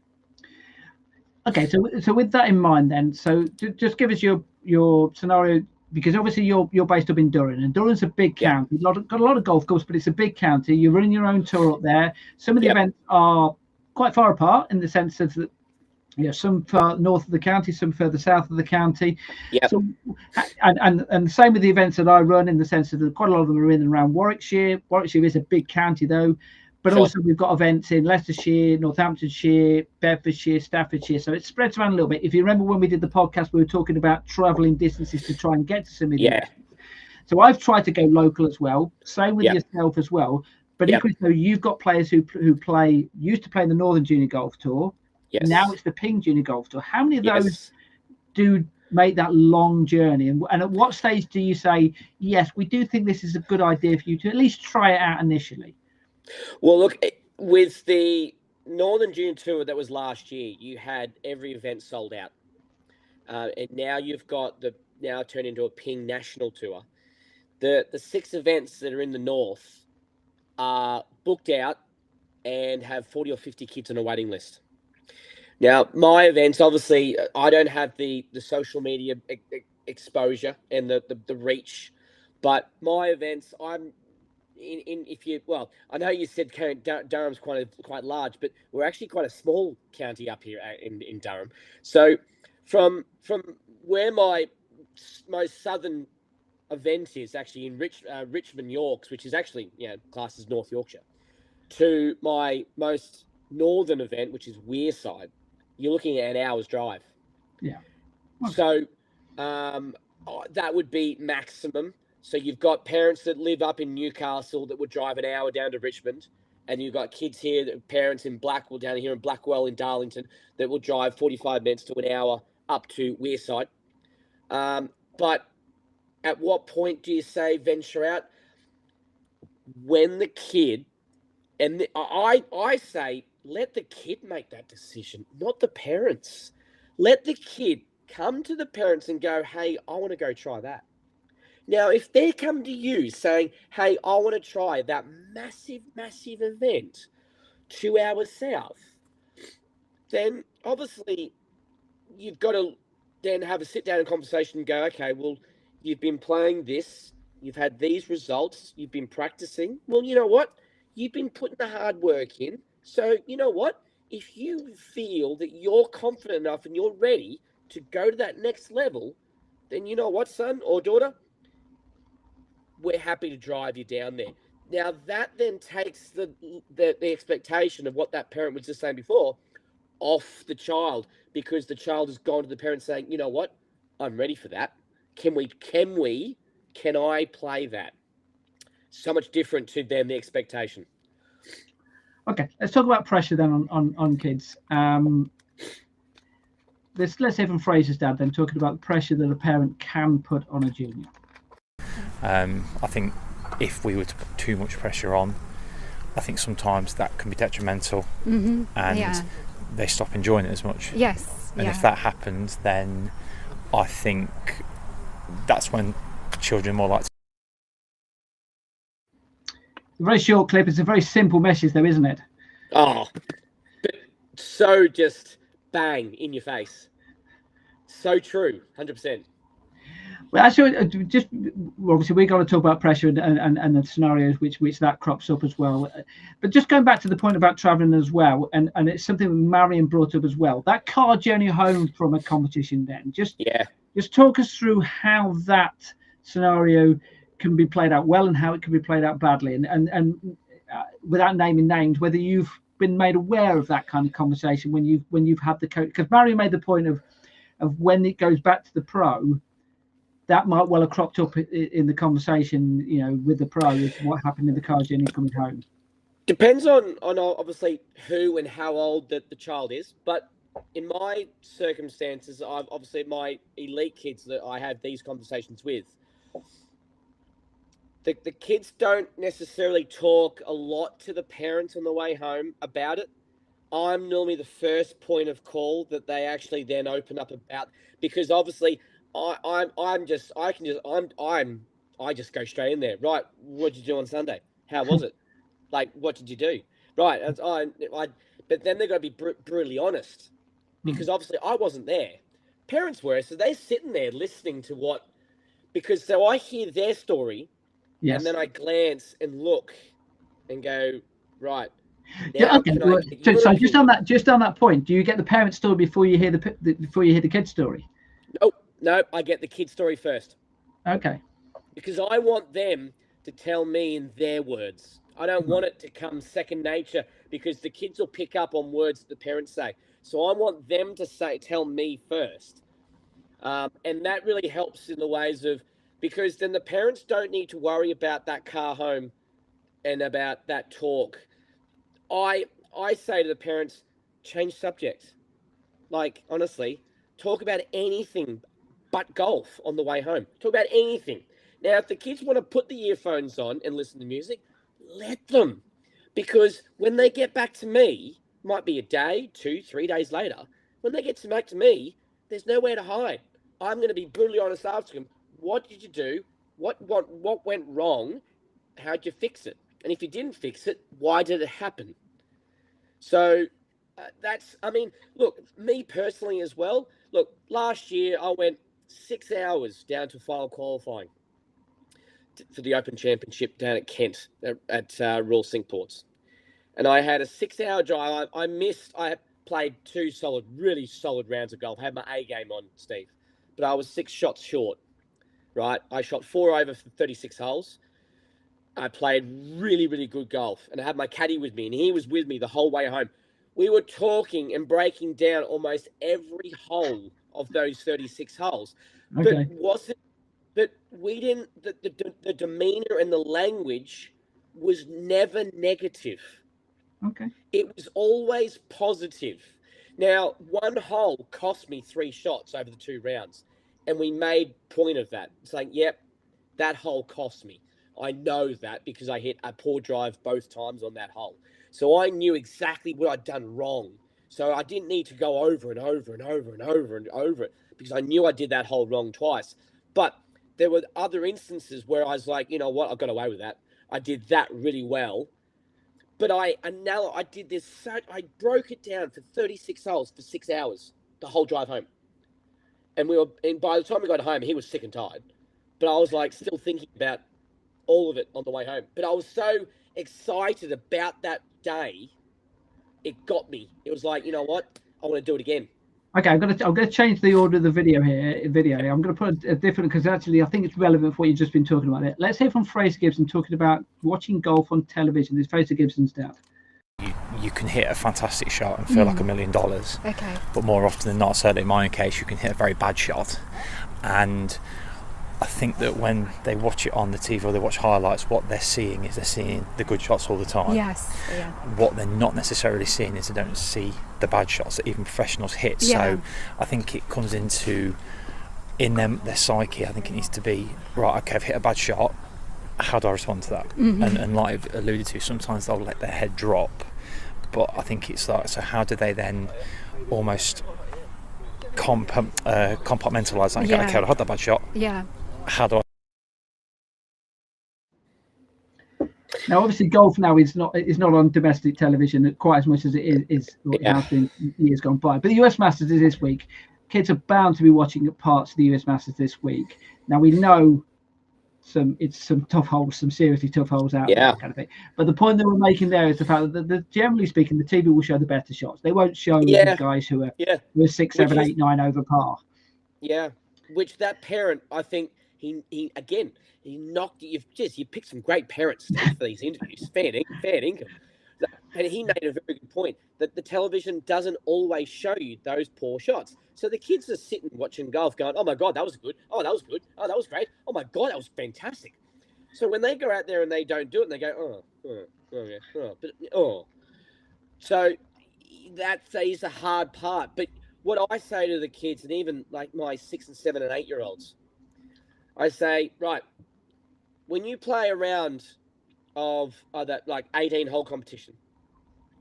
Okay, so with that in mind, then, so just give us your scenario, because obviously you're based up in Durham, and Durham's a big county. Got a lot of golf courses, but it's a big county. You're running your own tour up there. Some of the events are quite far apart in the sense of that. Some far north of the county, some further south of the county. Yeah. So, and the same with the events that I run, in the sense that quite a lot of them are in and around Warwickshire. Warwickshire is a big county, though, but also we've got events in Leicestershire, Northamptonshire, Bedfordshire, Staffordshire. So it spreads around a little bit. If you remember when we did the podcast, we were talking about travelling distances to try and get to some of these. So I've tried to go local as well. Same with yourself as well. But equally, so you've got players who used to play in the Northern Junior Golf Tour. Yes. Now it's the Ping Junior Golf Tour. How many of those do make that long journey? And at what stage do you say, yes, we do think this is a good idea for you to at least try it out initially? Well, look, with the Northern Junior Tour that was last year, you had every event sold out. And now you've got now turned into a Ping National Tour. The 6 events that are in the north are booked out and have 40 or 50 kids on a waiting list. Now, my events, obviously, I don't have the social media exposure and the reach, but my events, I'm I know you said Durham's quite large, but we're actually quite a small county up here in Durham. So from where my most southern event is actually in Richmond, Yorks, which is actually classed as North Yorkshire, to my most northern event, which is Wearside, you're looking at an hour's drive. Yeah. Okay. So that would be maximum. So you've got parents that live up in Newcastle that would drive an hour down to Richmond, and you've got kids here, parents in Blackwell, down here in Blackwell in Darlington, that will drive 45 minutes to an hour up to Wearside. But at what point do you say venture out? When the kid, and I say, let the kid make that decision, not the parents. Let the kid come to the parents and go, hey, I want to go try that. Now, if they come to you saying, hey, I want to try that massive, massive event 2 hours south, then obviously you've got to then have a sit-down conversation and go, okay, well, you've been playing this, you've had these results, you've been practicing. Well, you know what? You've been putting the hard work in. So, you know what? If you feel that you're confident enough and you're ready to go to that next level, then you know what, son or daughter? We're happy to drive you down there. Now, that then takes the expectation of what that parent was just saying before off the child, because the child has gone to the parent saying, you know what? I'm ready for that. Can I play that? so much different to them, the expectation. Okay, let's talk about pressure then on kids. Let's hear from Fraser's dad then, talking about the pressure that a parent can put on a junior. I think if we were to put too much pressure on, I think sometimes that can be detrimental, and they stop enjoying it as much. Yes. And if that happens, then I think that's when children are more likely. A very short clip. It's a very simple message, though, isn't it? Oh, but so just bang in your face. So true, 100%. Well, actually, obviously we're going to talk about pressure and the scenarios which that crops up as well. But just going back to the point about travelling as well, and it's something Marion brought up as well. That car journey home from a competition, then just talk us through how that scenario can be played out well and how it can be played out badly, and without naming names, whether you've been made aware of that kind of conversation when you've had the coach. Because Marion made the point of when it goes back to the pro, that might well have cropped up in the conversation, with the pro, is what happened in the car journey coming home. Depends on obviously who and how old the child is, but in my circumstances, I've obviously my elite kids that I have these conversations with. The kids don't necessarily talk a lot to the parents on the way home about it. I'm normally the first point of call that they actually then open up about, because obviously I just go straight in there. Right, what did you do on Sunday? How was it? Like, what did you do? Right, but then they've got to be brutally honest, because obviously I wasn't there. Parents were, so they're sitting there listening to so I hear their story. Yes. And then I glance and look and go, right. So just on that point, do you get the parent story before you hear the kid's story? No, I get the kid's story first. Okay. Because I want them to tell me in their words. I don't want it to come second nature, because the kids will pick up on words that the parents say. So I want them to tell me first. And that really helps in the ways of, because then the parents don't need to worry about that car home and about that talk. I say to the parents, change subject. Like, honestly, talk about anything but golf on the way home. Talk about anything. Now, if the kids want to put the earphones on and listen to music, let them. Because when they get back to me, might be a day, 2, 3 days later, when they get back to me, there's nowhere to hide. I'm going to be brutally honest after them. What did you do? What went wrong? How'd you fix it? And if you didn't fix it, why did it happen? So look, me personally as well. Look, last year I went 6 hours down to final qualifying for the Open Championship down at Kent at Royal Cinque Ports. And I had a 6-hour drive. I played 2 really solid rounds of golf. I had my A game on, Steve. But I was 6 shots short. Right, I shot 4 over for 36 holes. I played really, really good golf, and I had my caddy with me, and he was with me the whole way home. We were talking and breaking down almost every hole of those 36 holes. Okay. But was it that we didn't? The demeanor and the language was never negative. Okay, it was always positive. Now, one hole cost me 3 shots over the 2 rounds. And we made point of that, saying, yep, that hole cost me. I know that because I hit a poor drive both times on that hole. So I knew exactly what I'd done wrong. So I didn't need to go over and over and over and over and over it, because I knew I did that hole wrong twice. But there were other instances where I was like, you know what, I got away with that. I did that really well. But I did this, I broke it down for 36 holes for 6 hours, the whole drive home. And by the time we got home, he was sick and tired. But I was like still thinking about all of it on the way home. But I was so excited about that day, it got me. It was like, you know what? I want to do it again. Okay, I'm gonna change the order of the video here. I'm gonna put a different, because actually I think it's relevant for what you've just been talking about. Let's hear from Fraser Gibson talking about watching golf on television. This is Fraser Gibson's dad. You can hit a fantastic shot and feel like $1 million. Okay. But more often than not, certainly in my case, you can hit a very bad shot. And I think that when they watch it on the TV or they watch highlights, what they're seeing is they're seeing the good shots all the time. Yes. Yeah. What they're not necessarily seeing is they don't see the bad shots that even professionals hit. Yeah. So I think it comes into their psyche. I think it needs to be, right, okay, I've hit a bad shot. How do I respond to that? Mm-hmm. And like I've alluded to, sometimes they'll let their head drop. But I think it's like, so how do they then almost compartmentalise that? Yeah. Okay, I had that bad shot. Yeah. How do I? Now, obviously, golf now is not on domestic television quite as much as it is it has been years gone by. But the US Masters is this week. Kids are bound to be watching parts of the US Masters this week. Now we know some tough holes, some seriously tough holes out there, kind of thing. But the point that we're making there is the fact that generally speaking, the TV will show the better shots. They won't show the guys who are 6, 7, 8, 9 over par. Yeah, which that parent, I think. He knocked. You picked some great parents for these interviews. Fair income. And he made a very good point that the television doesn't always show you those poor shots. So the kids are sitting watching golf going, oh my God, that was good. Oh, that was good. Oh, that was great. Oh my God, that was fantastic. So when they go out there and they don't do it and they go, So that is the hard part. But what I say to the kids, and even like my 6 and 7 and 8-year-olds, I say, right, when you play a round of that like 18-hole competition,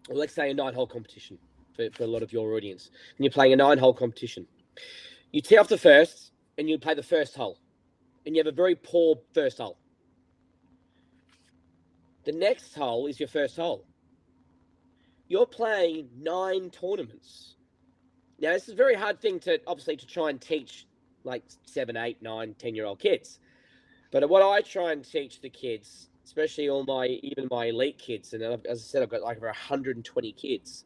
or let's say a 9-hole competition for a lot of your audience, and you're playing a 9-hole competition, you tee off the first and you play the first hole, and you have a very poor first hole. The next hole is your first hole. You're playing 9 tournaments. Now, this is a very hard thing to try and teach like 7, 8, 9, 10-year-old kids. But what I try and teach the kids, especially even my elite kids, and as I said, I've got like over 120 kids,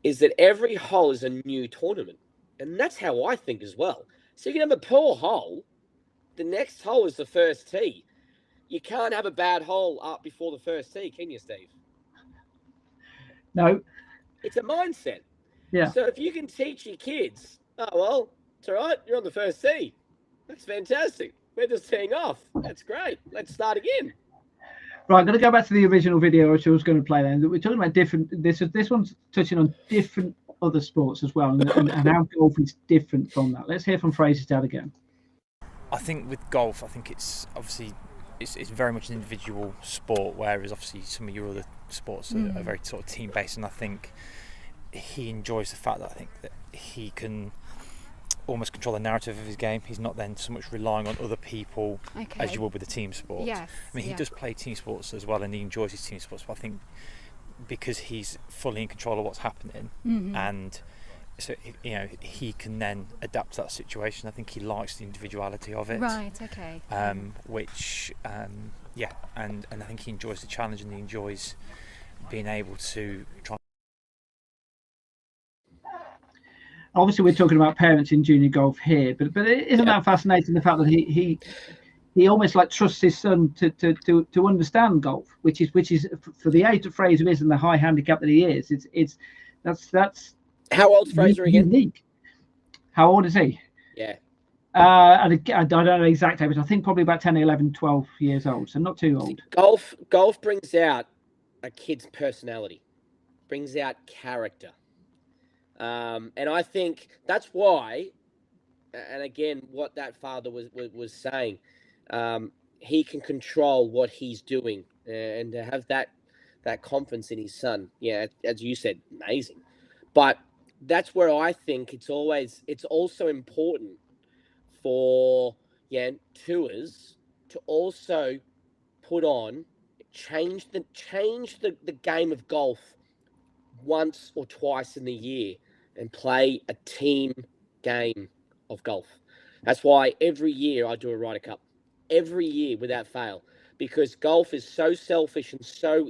is that every hole is a new tournament. And that's how I think as well. So you can have a poor hole. The next hole is the first tee. You can't have a bad hole up before the first tee, can you, Steve? No. It's a mindset. Yeah. So if you can teach your kids, oh, well, it's all right, you're on the first tee. That's fantastic. We're just teeing off. That's great. Let's start again. Right, I'm going to go back to the original video, which I was going to play then. We're talking about different. This one's touching on different other sports as well, and how golf is different from that. Let's hear from Fraser's dad again. I think with golf, I think it's obviously it's very much an individual sport, whereas obviously some of your other sports are very sort of team based, and I think he enjoys the fact that he can almost control the narrative of his game. He's not then so much relying on other people as you would with a team sport. Yes, I mean, he does play team sports as well, and he enjoys his team sports, but I think because he's fully in control of what's happening, and so he can then adapt to that situation. I think he likes the individuality of it. Right. Okay. Which and I think he enjoys the challenge, and he enjoys being able to try. Obviously, we're talking about parents in junior golf here, but isn't that fascinating? The fact that he almost like trusts his son to understand golf, which is for the age that Fraser is and the high handicap that he is. That's how old's Fraser again? Unique. How old is he? Yeah. I don't know the exact age. I think probably about 10, 11, 12 years old, so not too old. Golf brings out a kid's personality, brings out character. And I think that's why, and again, what that father was saying, he can control what he's doing, and to have that confidence in his son. Yeah, as you said, amazing. But that's where I think it's also important for tours to also change the game of golf once or twice in the year and play a team game of golf. That's why every year I do a Ryder Cup. Every year without fail. Because golf is so selfish and so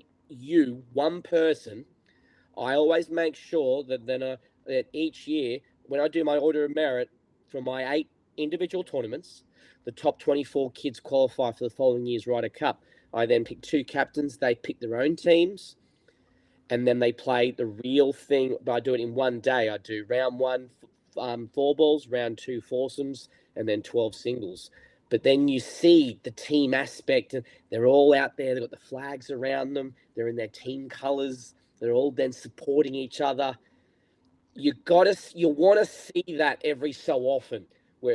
one person. I always make sure that each year, when I do my Order of Merit for my 8 individual tournaments, the top 24 kids qualify for the following year's Ryder Cup. I then pick 2 captains. They pick their own teams. And then they play the real thing. But I do it in one day. I do round 1, 4 balls, round 2, foursomes, and then 12 singles. But then you see the team aspect, and they're all out there. They've got the flags around them. They're in their team colours. They're all then supporting each other. You want to see that every so often,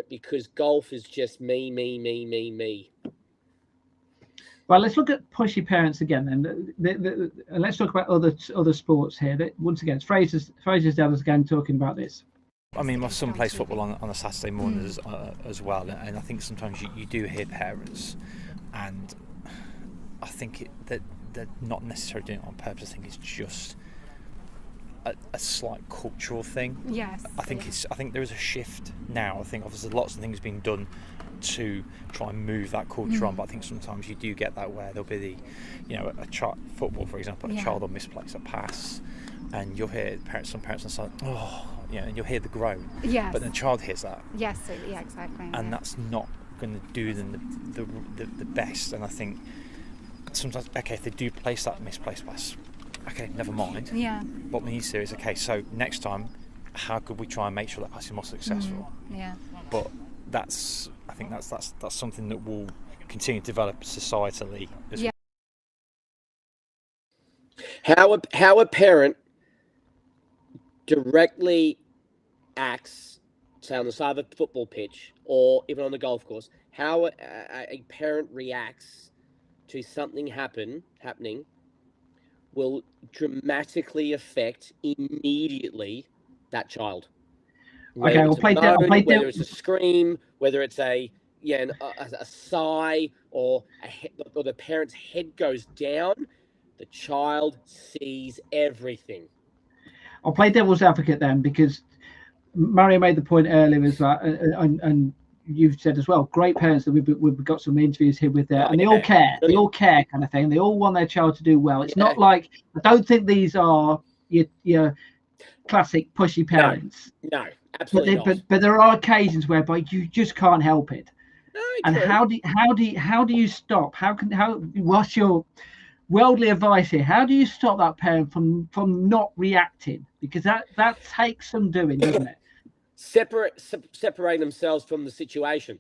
because golf is just me. Well, let's look at pushy parents again. Then let's talk about other sports here. Once again, Fraser's dad was again talking about this. I mean, my son plays football on a Saturday morning as well, and I think sometimes you do hear parents, and I think that they're not necessarily doing it on purpose. I think it's just a slight cultural thing. Yes. I think there is a shift now. I think obviously lots of things being done to try and move that culture on, but I think sometimes you do get that where there'll be football, for example, a child will misplace a pass, and you'll hear some parents are saying, and you'll hear the groan. Yes. But the child hears that. Yes. Yeah. Exactly. And that's not going to do them the best. And I think sometimes, okay, if they do place that misplaced pass, okay, never mind. Yeah. What we need to do is, okay, so next time, how could we try and make sure that pass is more successful? Yeah. But I think that's something that will continue to develop societally as well. How a parent directly acts, say on the side of a football pitch or even on the golf course, how a parent reacts to something happening will dramatically affect immediately that child. Okay, whether it's a scream, whether it's a sigh, or the parent's head goes down, the child sees everything. I'll play devil's advocate then, because Mario made the point earlier as well, and you've said as well, great parents that we've got some interviews here with there, and they all care. They all care, kind of thing. They all want their child to do well. It's not like, I don't think these are your classic pushy parents. No, absolutely not. But there are occasions whereby you just can't help it. No, and how do you stop? What's your worldly advice here? How do you stop that parent from not reacting? Because that takes some doing, doesn't it? Separate themselves from the situation.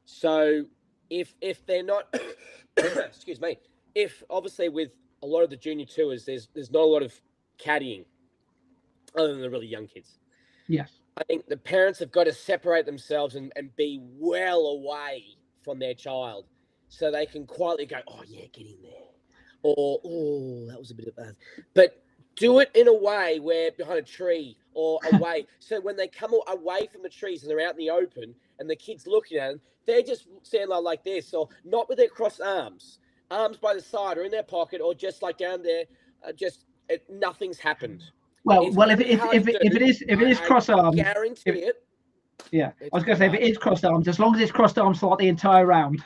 So if they're not excuse me, if obviously with a lot of the junior tours there's not a lot of caddying other than the really young kids. Yes. I think the parents have got to separate themselves and be well away from their child so they can quietly go, oh yeah, get in there. Or, oh, that was a bit of bad. But do it in a way where behind a tree or away. So when they come away from the trees and they're out in the open and the kid's looking at them, they're just standing like this, or not with their crossed arms by the side or in their pocket, or just like down there, nothing's happened. Well, if it is crossed arms, guarantee it. Yeah, I was going to say, if it is crossed arms, as long as it's crossed arms for like the entire round.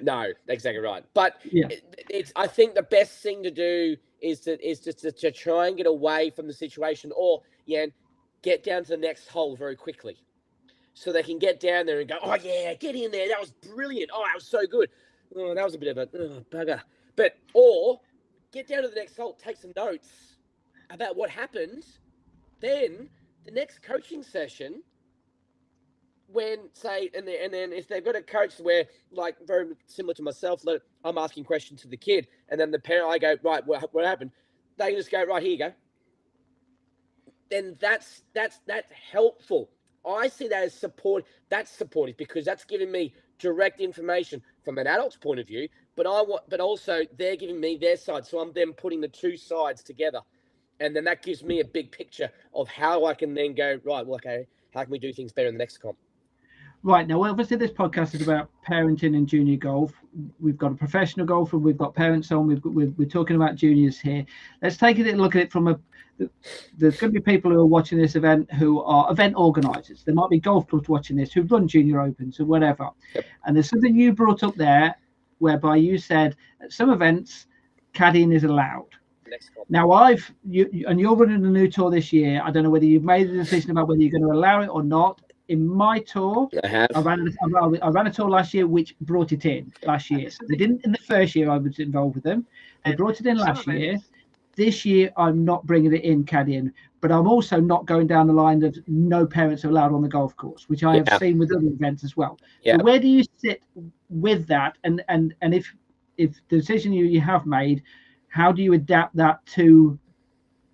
No, exactly right. But I think the best thing to do is to try and get away from the situation, or get down to the next hole very quickly, so they can get down there and go, oh yeah, get in there. That was brilliant. Oh, that was so good. Oh, that was a bit of a bugger. Or get down to the next hole, take some notes about what happened. Then the next coaching session, when and then if they've got a coach where, like, very similar to myself, I'm asking questions to the kid, and then the parent, I go, right, what happened? They just go, right, here you go. Then that's helpful. I see that as support. That's supportive, because that's giving me direct information from an adult's point of view. But also they're giving me their side, so I'm then putting the two sides together, and then that gives me a big picture of how I can then go, right, well, okay, how can we do things better in the next comp? Right, now, obviously this podcast is about parenting and junior golf. We've got a professional golfer, we've got parents on, we're talking about juniors here. Let's take a look at it from there's going to be people who are watching this event who are event organisers. There might be golf clubs watching this who run junior opens or whatever. Yep. And there's something you brought up there whereby you said at some events, caddying is allowed. Now, you're running a new tour this year. I don't know whether you've made the decision about whether you're going to allow it or not. In my tour, I ran a tour last year which brought it in last year. So they didn't in the first year I was involved with them. They brought it in last year. this year I'm not bringing it in caddying, but I'm also not going down the line of no parents are allowed on the golf course, which I have seen with other events as well. So where do you sit with that? And if the decision you have made, how do you adapt that to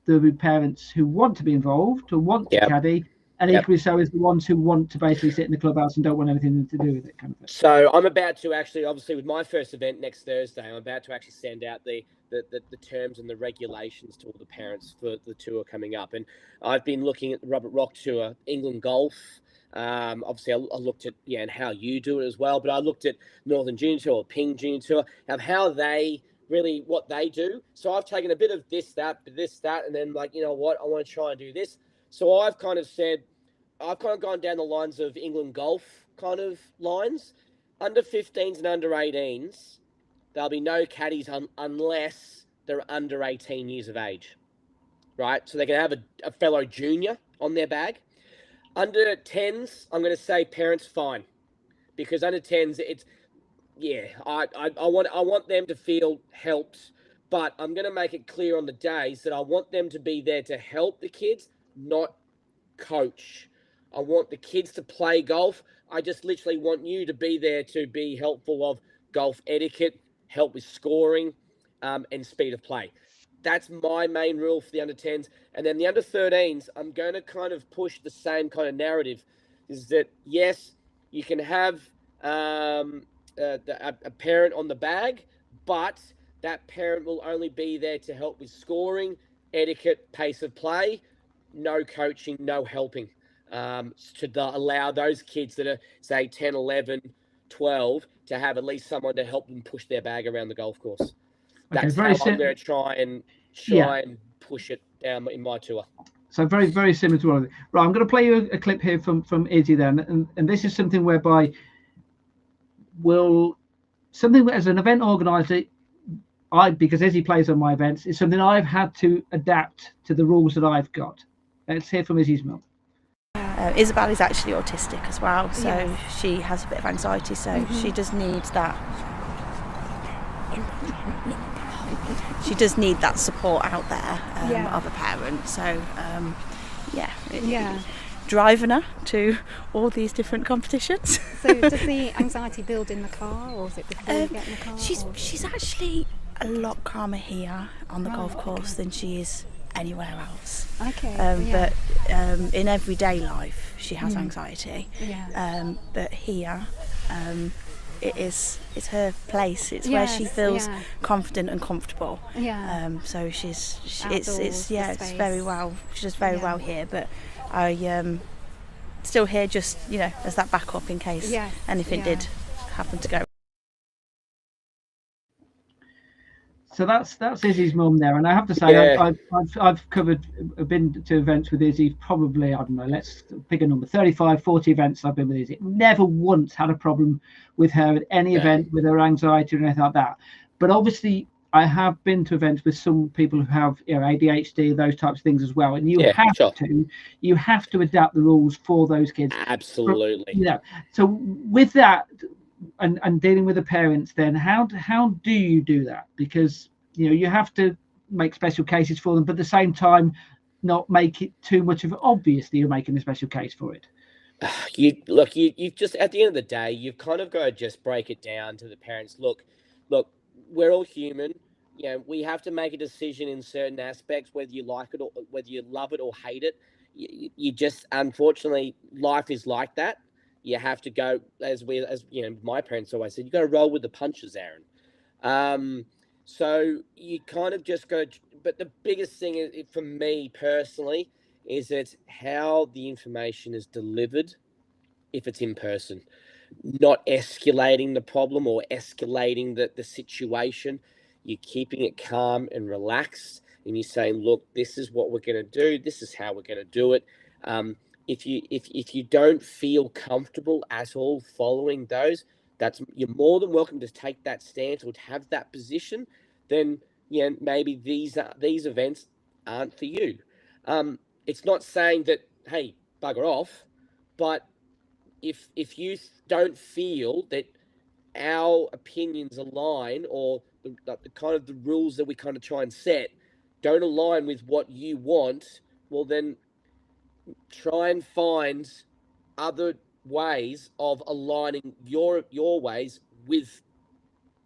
the parents who want to be involved, who want to caddy, and equally so as the ones who want to basically sit in the clubhouse and don't want anything to do with it, kind of thing? So I'm about to actually, obviously, with my first event next Thursday, I'm about to actually send out the terms and the regulations to all the parents for the tour coming up. And I've been looking at the Robert Rock Tour, England Golf. Obviously, I looked at and how you do it as well, but I looked at Northern Junior Tour, or Ping Junior Tour, of how they really what they do. So I've taken a bit of this, that, and then like, you know what, I want to try and do this. So I've kind of gone down the lines of England Golf kind of lines. Under 15s and under 18s, there'll be no caddies unless they're under 18 years of age, right? So they can have a fellow junior on their bag. Under 10s, I'm going to say parents fine, because under 10s, I want them to feel helped, but I'm going to make it clear on the days that I want them to be there to help the kids, not coach. I want the kids to play golf. I just literally want you to be there to be helpful of golf etiquette, help with scoring, and speed of play. That's my main rule for the under 10s. And then the under 13s, I'm going to kind of push the same kind of narrative, is that, yes, you can have a parent on the bag, but that parent will only be there to help with scoring, etiquette, pace of play, no coaching, no helping. To allow those kids that are, say, 10, 11, 12 to have at least someone to help them push their bag around the golf course. That's how I'm going to try and push it down in my tour. So very, very similar to all of it. Right, I'm going to play you a clip here from Izzy then, and this is something whereby something as an event organizer, because Izzy plays on my events, is something I've had to adapt to the rules that I've got. Let's hear from Izzy's mum. Isabel is actually autistic as well, so she has a bit of anxiety, so she does need that. She does need that support out there of a parent. So driving her to all these different competitions. So does the anxiety build in the car, or is it before you get in the car? She's actually a lot calmer here on the golf course than she is anywhere else. But in everyday life she has anxiety. But here it's her place. It's where she feels confident and comfortable. So it's very well. She does very well here. But I still here just as that backup in case anything did happen to go. So that's Izzy's mum there, and I have to say I've been to events with Izzy, probably, I don't know, let's pick a number, 35, 40 events I've been with Izzy. Never once had a problem with her at any event with her anxiety or anything like that. But obviously I have been to events with some people who have ADHD, those types of things as well, and you have to adapt the rules for those kids. Absolutely. So with that. And dealing with the parents, then how do you do that? Because you have to make special cases for them, but at the same time not make it too much of obviously you're making a special case for it. You've just, at the end of the day, you've kind of got to just break it down to the parents. Look, we're all human. We have to make a decision in certain aspects, whether you like it or whether you love it or hate it. You just, unfortunately, life is like that. You have to go, as my parents always said, you got to roll with the punches, Aaron. So you kind of just go, but the biggest thing is, for me personally, is it's how the information is delivered if it's in person. Not escalating the problem or escalating the situation. You're keeping it calm and relaxed, and you're saying, look, this is what we're going to do. This is how we're going to do it. If you don't feel comfortable at all following those, you're more than welcome to take that stance or to have that position. Then maybe these events aren't for you. It's not saying that, hey, bugger off, but if you don't feel that our opinions align or the kind of the rules that we kind of try and set don't align with what you want, well, then try and find other ways of aligning your ways with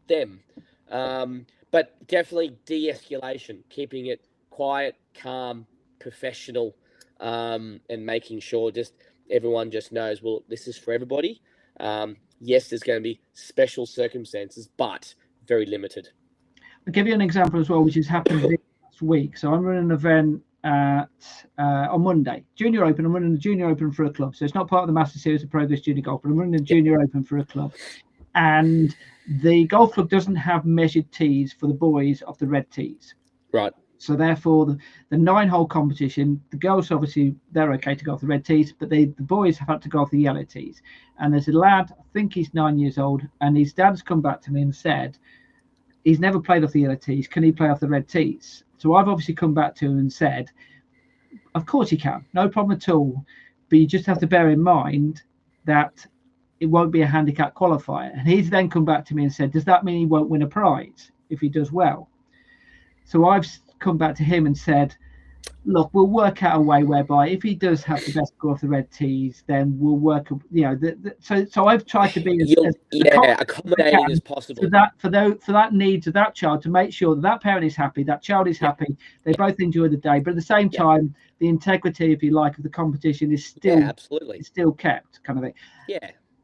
them. But definitely de-escalation, keeping it quiet, calm, professional, and making sure just everyone just knows, well, this is for everybody. Yes, there's going to be special circumstances, but very limited. I'll give you an example as well, which has happened this week. So I'm running an event on Monday, Junior Open. I'm running the Junior Open for a club. So it's not part of the Master Series of Progress Junior Golf, but I'm running the Junior Open for a club. And the golf club doesn't have measured tees for the boys of the red tees. Right. So therefore, the 9-hole competition, the girls obviously they're okay to go off the red tees, but the boys have had to go off the yellow tees. And there's a lad, I think he's 9 years old, and his dad's come back to me and said he's never played off the yellow tees. Can he play off the red tees? So I've obviously come back to him and said, of course he can, no problem at all. But you just have to bear in mind that it won't be a handicap qualifier. And he's then come back to me and said, does that mean he won't win a prize if he does well? So I've come back to him and said, look, we'll work out a way whereby if he does have the best score off the red tees, then we'll work, so I've tried to be as accommodating as possible for that needs of that child, to make sure that parent is happy, that child is happy, they both enjoy the day, but at the same time the integrity, if you like, of the competition is still absolutely still kept, kind of thing.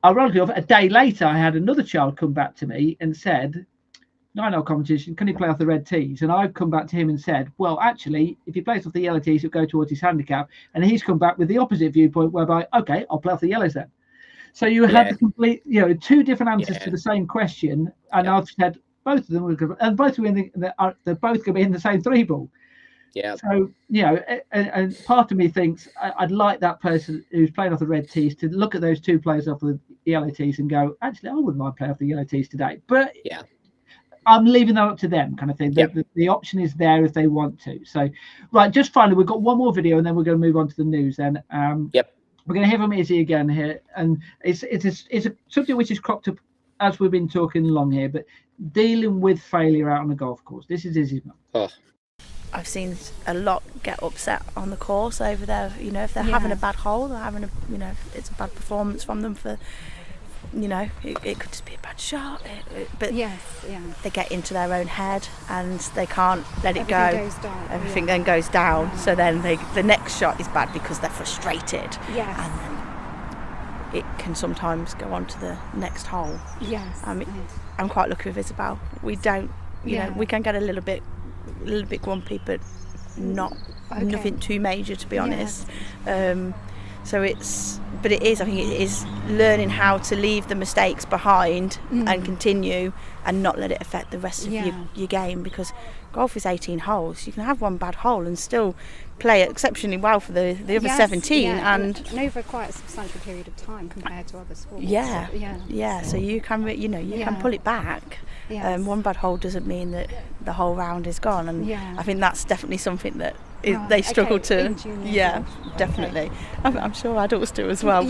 Ironically, a day later I had another child come back to me and said, 9-hole competition, can he play off the red tees? And I've come back to him and said, well, actually, if he plays off the yellow tees, he'll go towards his handicap. And he's come back with the opposite viewpoint, whereby, okay, I'll play off the yellows then. So you had the complete, two different answers to the same question. And I've said both of them, and both are they're both going to be in the same 3-ball. Yeah. So, and part of me thinks I'd like that person who's playing off the red tees to look at those two players off the yellow tees and go, actually, I wouldn't mind playing off the yellow tees today. But I'm leaving that up to them, kind of thing. The option is there if they want to. So, right, just finally, we've got one more video and then we're going to move on to the news then. We're going to hear from Izzy again here. And it's a subject which has cropped up as we've been talking along here, but dealing with failure out on the golf course. This is Izzy's mum. I've seen a lot get upset on the course over there. If they're having a bad hole, they're having it's a bad performance from them for... it could just be a bad shot, but they get into their own head and they can't let it go. Everything then goes down. So then the next shot is bad because they're frustrated. And then it can sometimes go on to the next hole. I'm quite lucky with Isabel. We don't, we can get a little bit grumpy, but nothing too major, to be honest. But it is, I think it is learning how to leave the mistakes behind and continue and not let it affect the rest of your game, because golf is 18 holes. You can have one bad hole and still play exceptionally well for the other 17. And over quite a substantial period of time compared to other sports. So you can, can pull it back. One bad hole doesn't mean that the whole round is gone. And I think that's definitely something that they struggle to. Definitely. I'm sure adults do as well.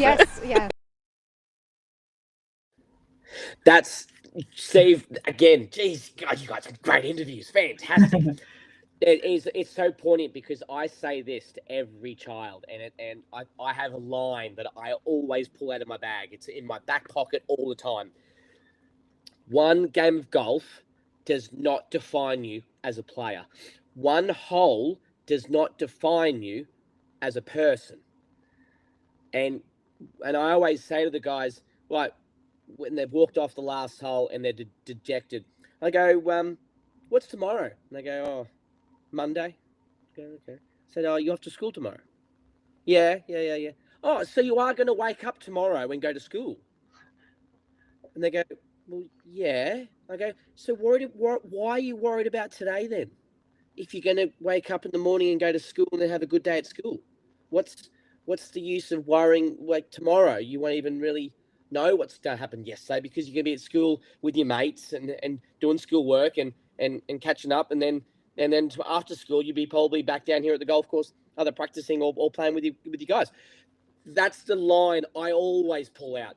That's Steve again. Geez, God, you guys have great interviews. Fantastic. It's so poignant because I say this to every child, and I have a line that I always pull out of my bag. It's in my back pocket all the time. One game of golf does not define you as a player. One hole does not define you as a person. And I always say to the guys, like, when they've walked off the last hole and they're dejected, I go, what's tomorrow? And they go, oh, Monday. I go, okay. I said, oh, you off to school tomorrow? Yeah. Oh, so you are going to wake up tomorrow and go to school? And they go, well, yeah. I go, so why are you worried about today then? If you're going to wake up in the morning and go to school and then have a good day at school, what's the use of worrying like tomorrow? You won't even really know what's going to happen yesterday because you're going to be at school with your mates and doing school work and catching up, and then after school you'll be probably back down here at the golf course, either practicing or playing with you guys. That's the line I always pull out.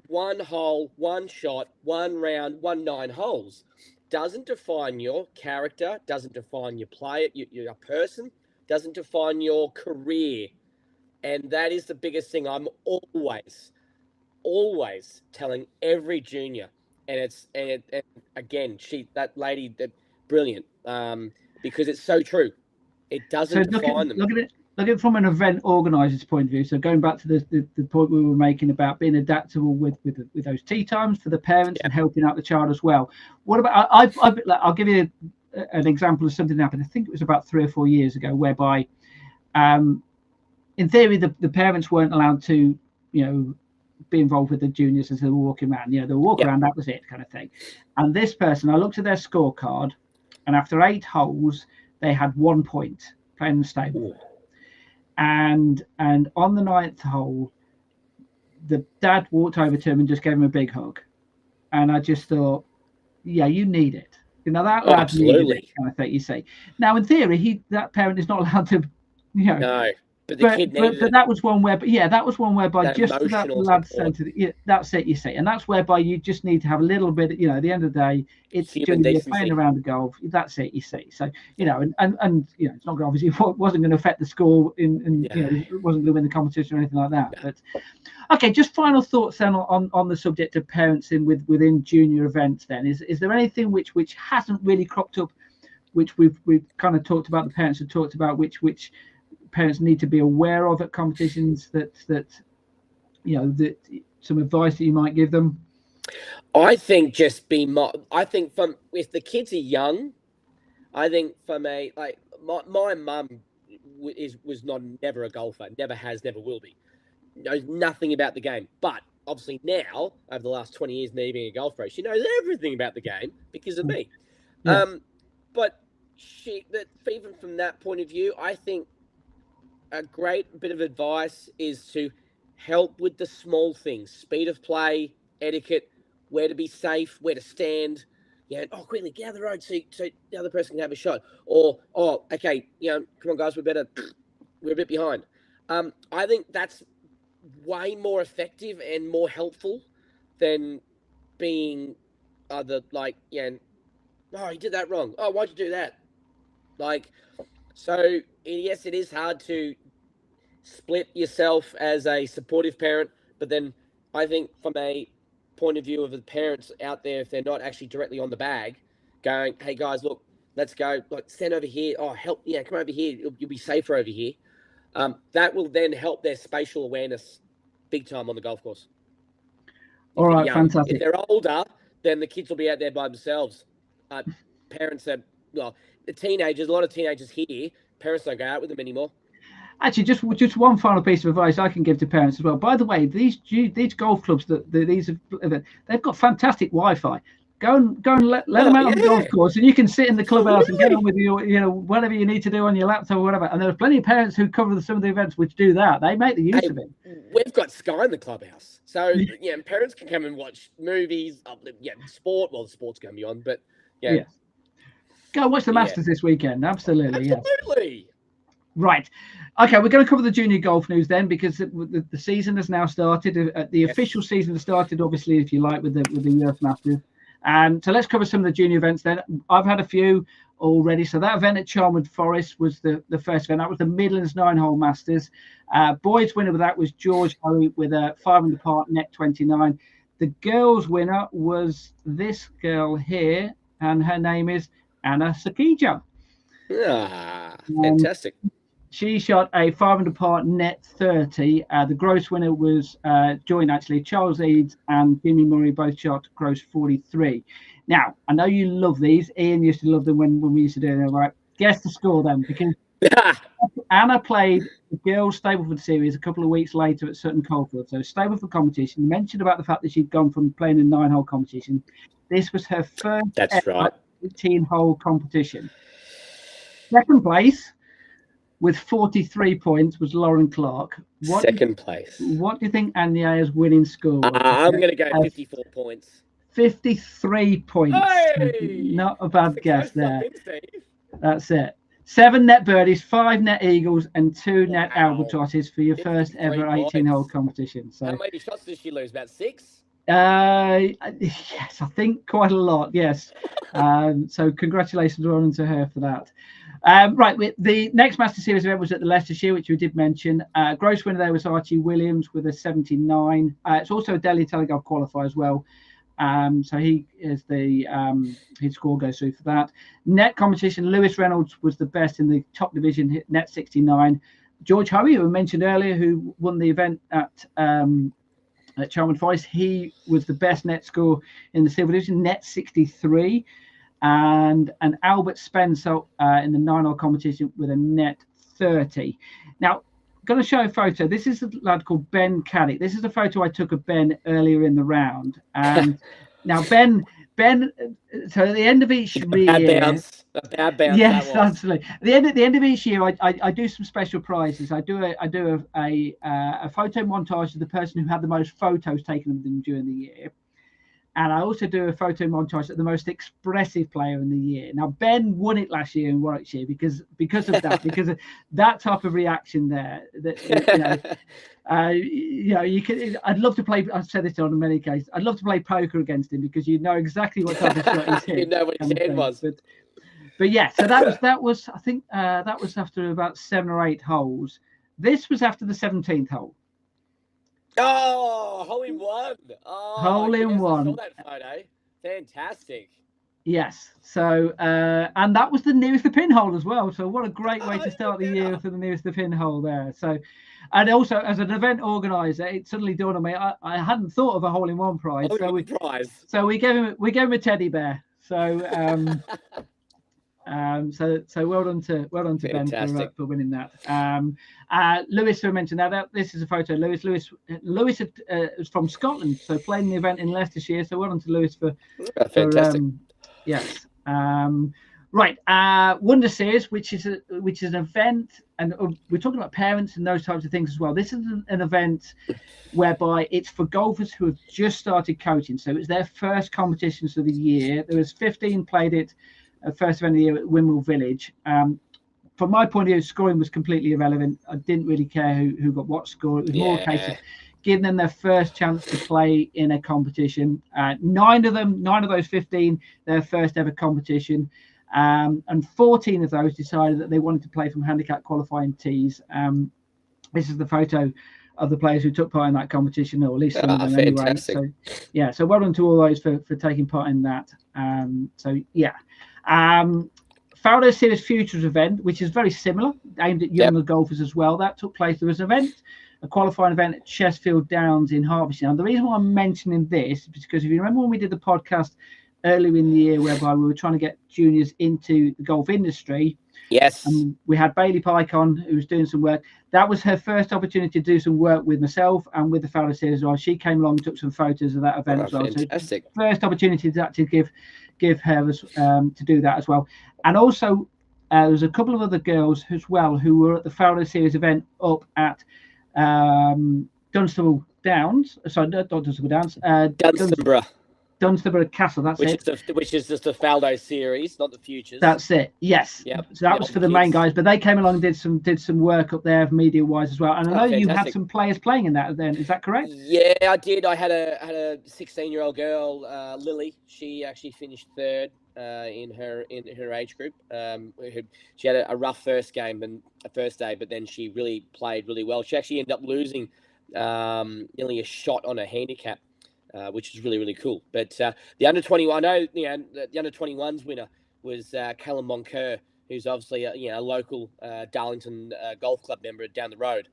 One hole, one shot, one round, 9 holes. doesn't define your character, doesn't define your player, your person, doesn't define your career. And that is the biggest thing. I'm always telling every junior, and again, that lady, brilliant, because it's so true. It doesn't define them. Look at it from an event organizer's point of view. So going back to the point we were making about being adaptable with those tea times for the parents and helping out the child as well. What about I'll give you an example of something that happened. I think it was about 3 or 4 years ago, whereby in theory the parents weren't allowed to, be involved with the juniors as they were walking around. They were walking around, that was it, kind of thing. And this person, I looked at their scorecard, and after 8 holes, they had 1 point playing the stable. Ooh. And on the 9th hole, the dad walked over to him and just gave him a big hug. And I just thought, yeah, you need it. That lad needed it, kind of thing, you see. Now, in theory, that parent is not allowed to, No. But the kid needed but that was one whereby just that lad centered. That's it, you see, and that's whereby you just need to have a little bit. At the end of the day, it's going to be playing around the golf. That's it, you see. So and it's not obviously wasn't going to affect the score it wasn't going to win the competition or anything like that. Yeah. But okay, just final thoughts then on the subject of parenting within junior events. Then is there anything which hasn't really cropped up, which we've kind of talked about, the parents have talked about, which parents need to be aware of at competitions, that some advice that you might give them? I think if the kids are young, I think my mum was never a golfer, never has, never will be, knows nothing about the game. But obviously now, over the last 20 years, me being a golf pro, she knows everything about the game because of me. Yeah. But even from that point of view, I think a great bit of advice is to help with the small things: speed of play, etiquette, where to be safe, where to stand. Quickly get out of the road so the other person can have a shot. Or, okay, come on guys, we're a bit behind. I think that's way more effective and more helpful than being you did that wrong. Oh, why'd you do that? So yes, it is hard to split yourself as a supportive parent, but then I think from a point of view of the parents out there, if they're not actually directly on the bag, going, hey guys, look, let's go, stand over here. Oh, help, come over here. You'll be safer over here. That will then help their spatial awareness big time on the golf course. All right, fantastic. If they're older, then the kids will be out there by themselves. Parents are, the teenagers, a lot of teenagers here, parents don't go out with them anymore. Actually, just one final piece of advice I can give to parents as well. By the way, these golf clubs they've got fantastic Wi-Fi. Go and let them out on the golf course, and you can sit in the clubhouse and get on with whatever you need to do on your laptop or whatever. And there are plenty of parents who cover some of the events which do that. They make the use of it. We've got Sky in the clubhouse, so parents can come and watch movies, sport. Well, the sport's going to be on, but go watch the Masters this weekend. Absolutely. Absolutely. Right. Okay, we're going to cover the junior golf news then, because the season has now started. The official season has started, obviously, if you like, with the US Masters. So let's cover some of the junior events then. I've had a few already. So that event at Charnwood Forest was the first event. That was the Midlands 9-hole Masters. Boys winner with that was George Hoey with a 5 par net 29. The girls winner was this girl here, and her name is Anna Sakija. Fantastic. She shot a 5 par net 30. The gross winner was joint, actually. Charles Eads and Jimmy Murray both shot gross 43. Now, I know you love these. Ian used to love them when we used to do them, right? Guess the score then, because Anna played the girls' Stableford series a couple of weeks later at Sutton Coldfield. So Stableford competition. You mentioned about the fact that she'd gone from playing in 9-hole competition. This was her first 18-hole competition. Second place with 43 points was Lauren Clark. Second place. What do you think Anya's winning score was? I'm going to go 54 points. 53 points. Hey! Not a bad guess there. That's it. 7 net birdies, 5 net eagles, and 2 net albatrosses for your first ever 18-hole competition. So how many shots did she lose? About 6? Yes, I think quite a lot. Yes. So congratulations on to her for that. Right, the next Master Series event was at the Leicestershire, which we did mention. Gross winner there was Archie Williams with a 79. It's also a Delhi Telegraph qualifier as well. So he is the his score goes through for that. Net competition, Lewis Reynolds was the best in the top division, net 69. George Hoey, who we mentioned earlier, who won the event at Chelmsford Forest, he was the best net score in the silver division, net 63. And Albert Spencer in the 9-hole competition with a net 30. Now, I'm going to show a photo. This is a lad called Ben Caddick. This is a photo I took of Ben earlier in the round. And now Ben, so at the end of each year, a bad bounce. Yes, absolutely. At the end of each year, I do some special prizes. I do a photo montage of the person who had the most photos taken of them during the year. And I also do a photo montage of the most expressive player in the year. Now, Ben won it last year in Warwickshire because of that, because of that type of reaction there. That, you can. I'd love to play. I've said this on many occasions. I'd love to play poker against him because you know exactly what type of shot he's hit. You know what his head was. But yeah, so that was. I think that was after about 7 or 8 holes. This was after the 17th hole. Oh, hole in one. Oh, hole in one. I saw that photo. Fantastic. Yes. So, and that was the nearest the pin hole as well. So, what a great way to start the year for the nearest the pin hole there. So, and also as an event organizer, it suddenly dawned on me I hadn't thought of a hole in one prize. So we gave him a teddy bear. So, so well done to Ben for winning that. Lewis, who I mentioned that this is a photo. Lewis is from Scotland, so playing the event in Leicestershire. So well done to Lewis for fantastic. Yes. Right. Wonder Series, which is an event, and we're talking about parents and those types of things as well. This is an event whereby it's for golfers who have just started coaching. So it's their first competitions of the year. There was 15 played it. First event of the year at Wimwell Village. From my point of view, scoring was completely irrelevant. I didn't really care who got what score. It was more a case of giving them their first chance to play in a competition. 9 of those 15, their first ever competition. And 14 of those decided that they wanted to play from handicap qualifying tees. This is the photo of the players who took part in that competition, or at least some of them anyway. So, yeah, so well done to all those for taking part in that. Faraday Series Futures event, which is very similar, aimed at younger golfers as well. That took place. There was an event, a qualifying event at Chesfield Downs in Hertfordshire. Now, the reason why I'm mentioning this is because if you remember when we did the podcast earlier in the year, whereby we were trying to get juniors into the golf industry. Yes. And we had Bailey Pike on, who was doing some work. That was her first opportunity to do some work with myself and with the Faraday Series as well. She came along and took some photos of that event as well. Fantastic. So first opportunity to actually give her to do that as well. And also there was a couple of other girls as well who were at the Faraday Series event up at Dunstable Downs. Sorry, not Dunstable Downs. Dunstable Castle. That's which is just the Faldo Series, not the Futures. That's it. Yes. Yep. So that was for the main guys, but they came along and did some work up there media wise as well. And I know you had some players playing in that event. Is that correct? Yeah, I did. I had a 16-year-old girl, Lily. She actually finished 3rd in her age group. She had a rough first day, but then she really played really well. She actually ended up losing nearly a shot on her handicap. Which is really, really cool. But the under-21, I know, the under-21s winner was Callum Moncur, who's obviously a local Darlington Golf Club member down the road.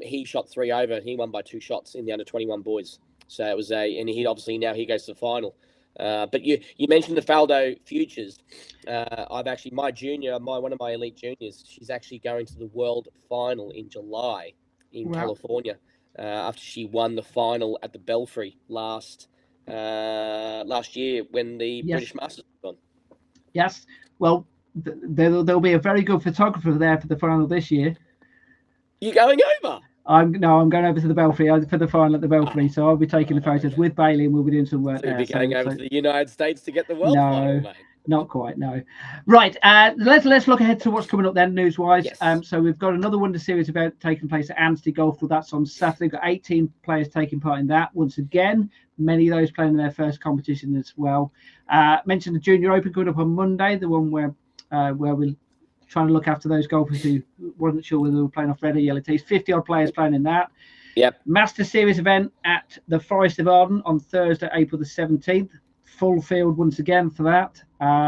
He shot 3 over. He won by 2 shots in the under-21 boys. So it was and he obviously now he goes to the final. But you mentioned the Faldo Futures. I've actually one of my elite juniors. She's actually going to the World Final in July in California. After she won the final at the Belfry last year when the British Masters was on. Yes. Well, there'll be a very good photographer there for the final this year. You going over? I'm going over to the Belfry for the final at the Belfry, so I'll be taking the photos with Bailey, and we'll be doing some work there. You'll be going over to the United States to get the World Final, mate. Not quite, no. Right, let's look ahead to what's coming up then, news-wise. Yes. So we've got another Wonder Series event taking place at Anstey Golf Club. That's on Saturday. We've got 18 players taking part in that. Once again, many of those playing in their first competition as well. Mentioned the Junior Open coming up on Monday, the one where we're trying to look after those golfers who wasn't sure whether they were playing off red or yellow tees. 50-odd players playing in that. Yep. Master Series event at the Forest of Arden on Thursday, April the 17th. Full field once again for that.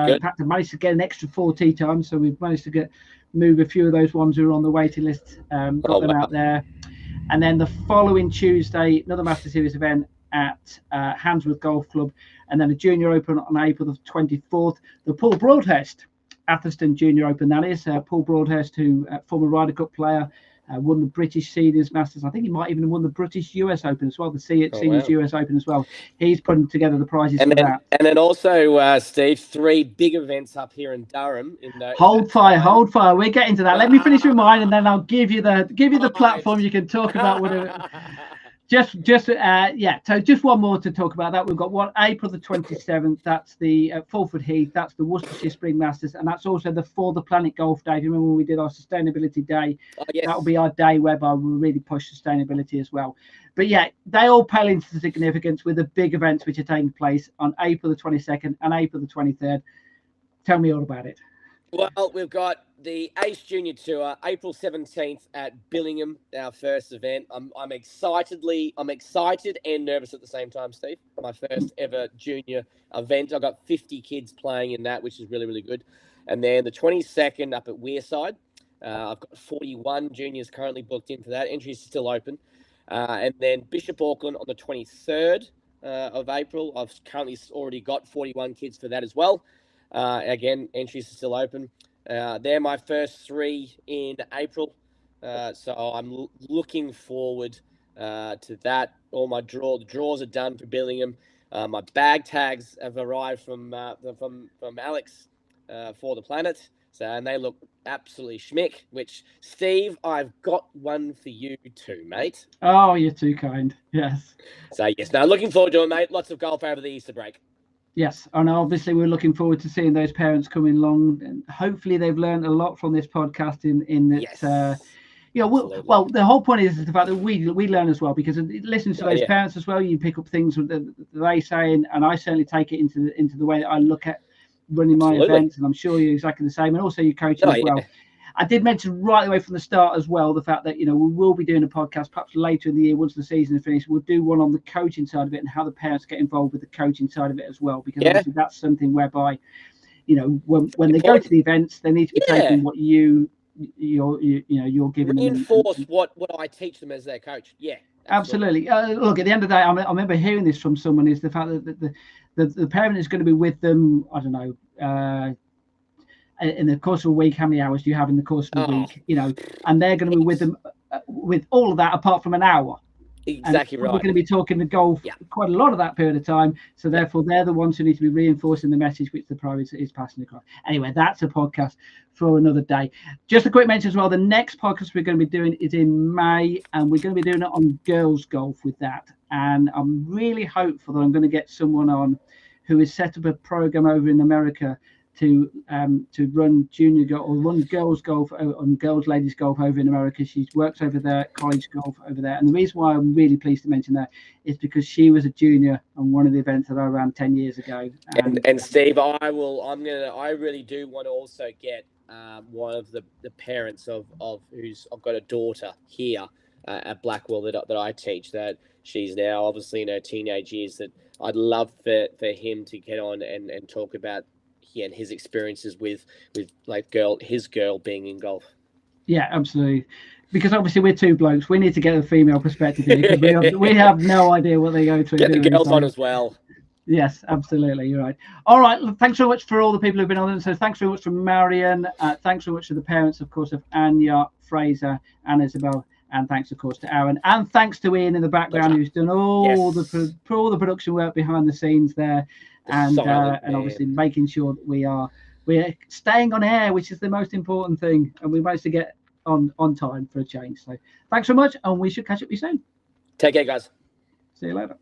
In fact, I managed to get an extra 4 tee times, so we've managed to move a few of those ones who are on the waiting list, got them out there. And then the following Tuesday, another Master Series event at Handsworth Golf Club, and then a Junior Open on April the 24th. The Paul Broadhurst Atherstone Junior Open, that is. Paul Broadhurst, who former Ryder Cup player, won the British Seniors Masters. I think he might even have won the British US Open as well, the Seniors US Open as well. He's putting together the prizes for that. And then also, Steve, 3 big events up here in Durham. Hold fire. We're getting to that. Let me finish with mine, and then I'll give you the platform. You can talk about whatever. So just one more to talk about that. We've got April the 27th. That's the Fulford Heath. That's the Worcestershire Spring Masters, and that's also the For the Planet Golf Day. Do you remember when we did our sustainability day? Yes. That will be our day whereby we'll really push sustainability as well. But yeah, they all pale into significance with the big events which are taking place on April the 22nd and April the 23rd. Tell me all about it. Well, we've got the Ace Junior Tour, April 17th at Billingham, our first event. I'm excited and nervous at the same time, Steve. My first ever junior event. I've got 50 kids playing in that, which is really, really good. And then the 22nd up at Wearside. I've got 41 juniors currently booked in for that. Entries are still open. And then Bishop Auckland on the 23rd of April. I've currently already got 41 kids for that as well. Again, entries are still open. They're my first 3 in April. So I'm looking forward to that. All my draws are done for Billingham. My bag tags have arrived from Alex for the Planet. So, and they look absolutely schmick, which, Steve, I've got one for you too, mate. Oh, you're too kind. Yes. So, yes. Now, looking forward to it, mate. Lots of golf over the Easter break. Yes, and obviously we're looking forward to seeing those parents coming along, and hopefully they've learned a lot from this podcast in that. Yes. Well, the whole point is the fact that we learn as well, because listening to those parents as well, you pick up things that they say, and I certainly take it into the way that I look at running my events, and I'm sure you're exactly the same, and also your coaching as well. I did mention right away from the start as well the fact that we will be doing a podcast perhaps later in the year once the season is finished. We'll do one on the coaching side of it and how the parents get involved with the coaching side of it as well, because obviously that's something whereby when they go to the events, they need to be taking what you're giving them. Reinforce what I teach them as their coach. Yeah, absolutely. Look, at the end of the day, I remember hearing this from someone, is the fact that the parent is going to be with them, I don't know, in the course of a week, how many hours do you have in the course of a week? And they're going to be with them with all of that apart from an hour. Exactly right. We're going to be talking to golf quite a lot of that period of time. So therefore, they're the ones who need to be reinforcing the message which the pro is passing across. Anyway, that's a podcast for another day. Just a quick mention as well. The next podcast we're going to be doing is in May, and we're going to be doing it on girls golf with that. And I'm really hopeful that I'm going to get someone on who has set up a program over in America to run junior golf or run girls golf on girls ladies golf over in America. She works over there, college golf over there, and the reason why I'm really pleased to mention that is because she was a junior on one of the events that I ran 10 years ago. And Steve, I really do want to also get one of the parents of who's I've got a daughter here at Blackwell that I teach, that she's now obviously in her teenage years, that I'd love for him to get on and talk about and his experiences with his girl being in golf. Yeah, absolutely. Because obviously we're 2 blokes. We need to get a female perspective here, because we have no idea what they go through. Get the girls on as well. Yes, absolutely. You're right. All right. Thanks so much for all the people who've been on. So thanks very much from Marion. Thanks so much to the parents, of course, of Anya, Fraser, and Isabel. And thanks, of course, to Aaron. And thanks to Ian in the background, who's done all the production work behind the scenes there. And obviously making sure that we're staying on air, which is the most important thing, and we managed to get on time for a change. So thanks so much, and we should catch up with you soon. Take care, guys. See you later.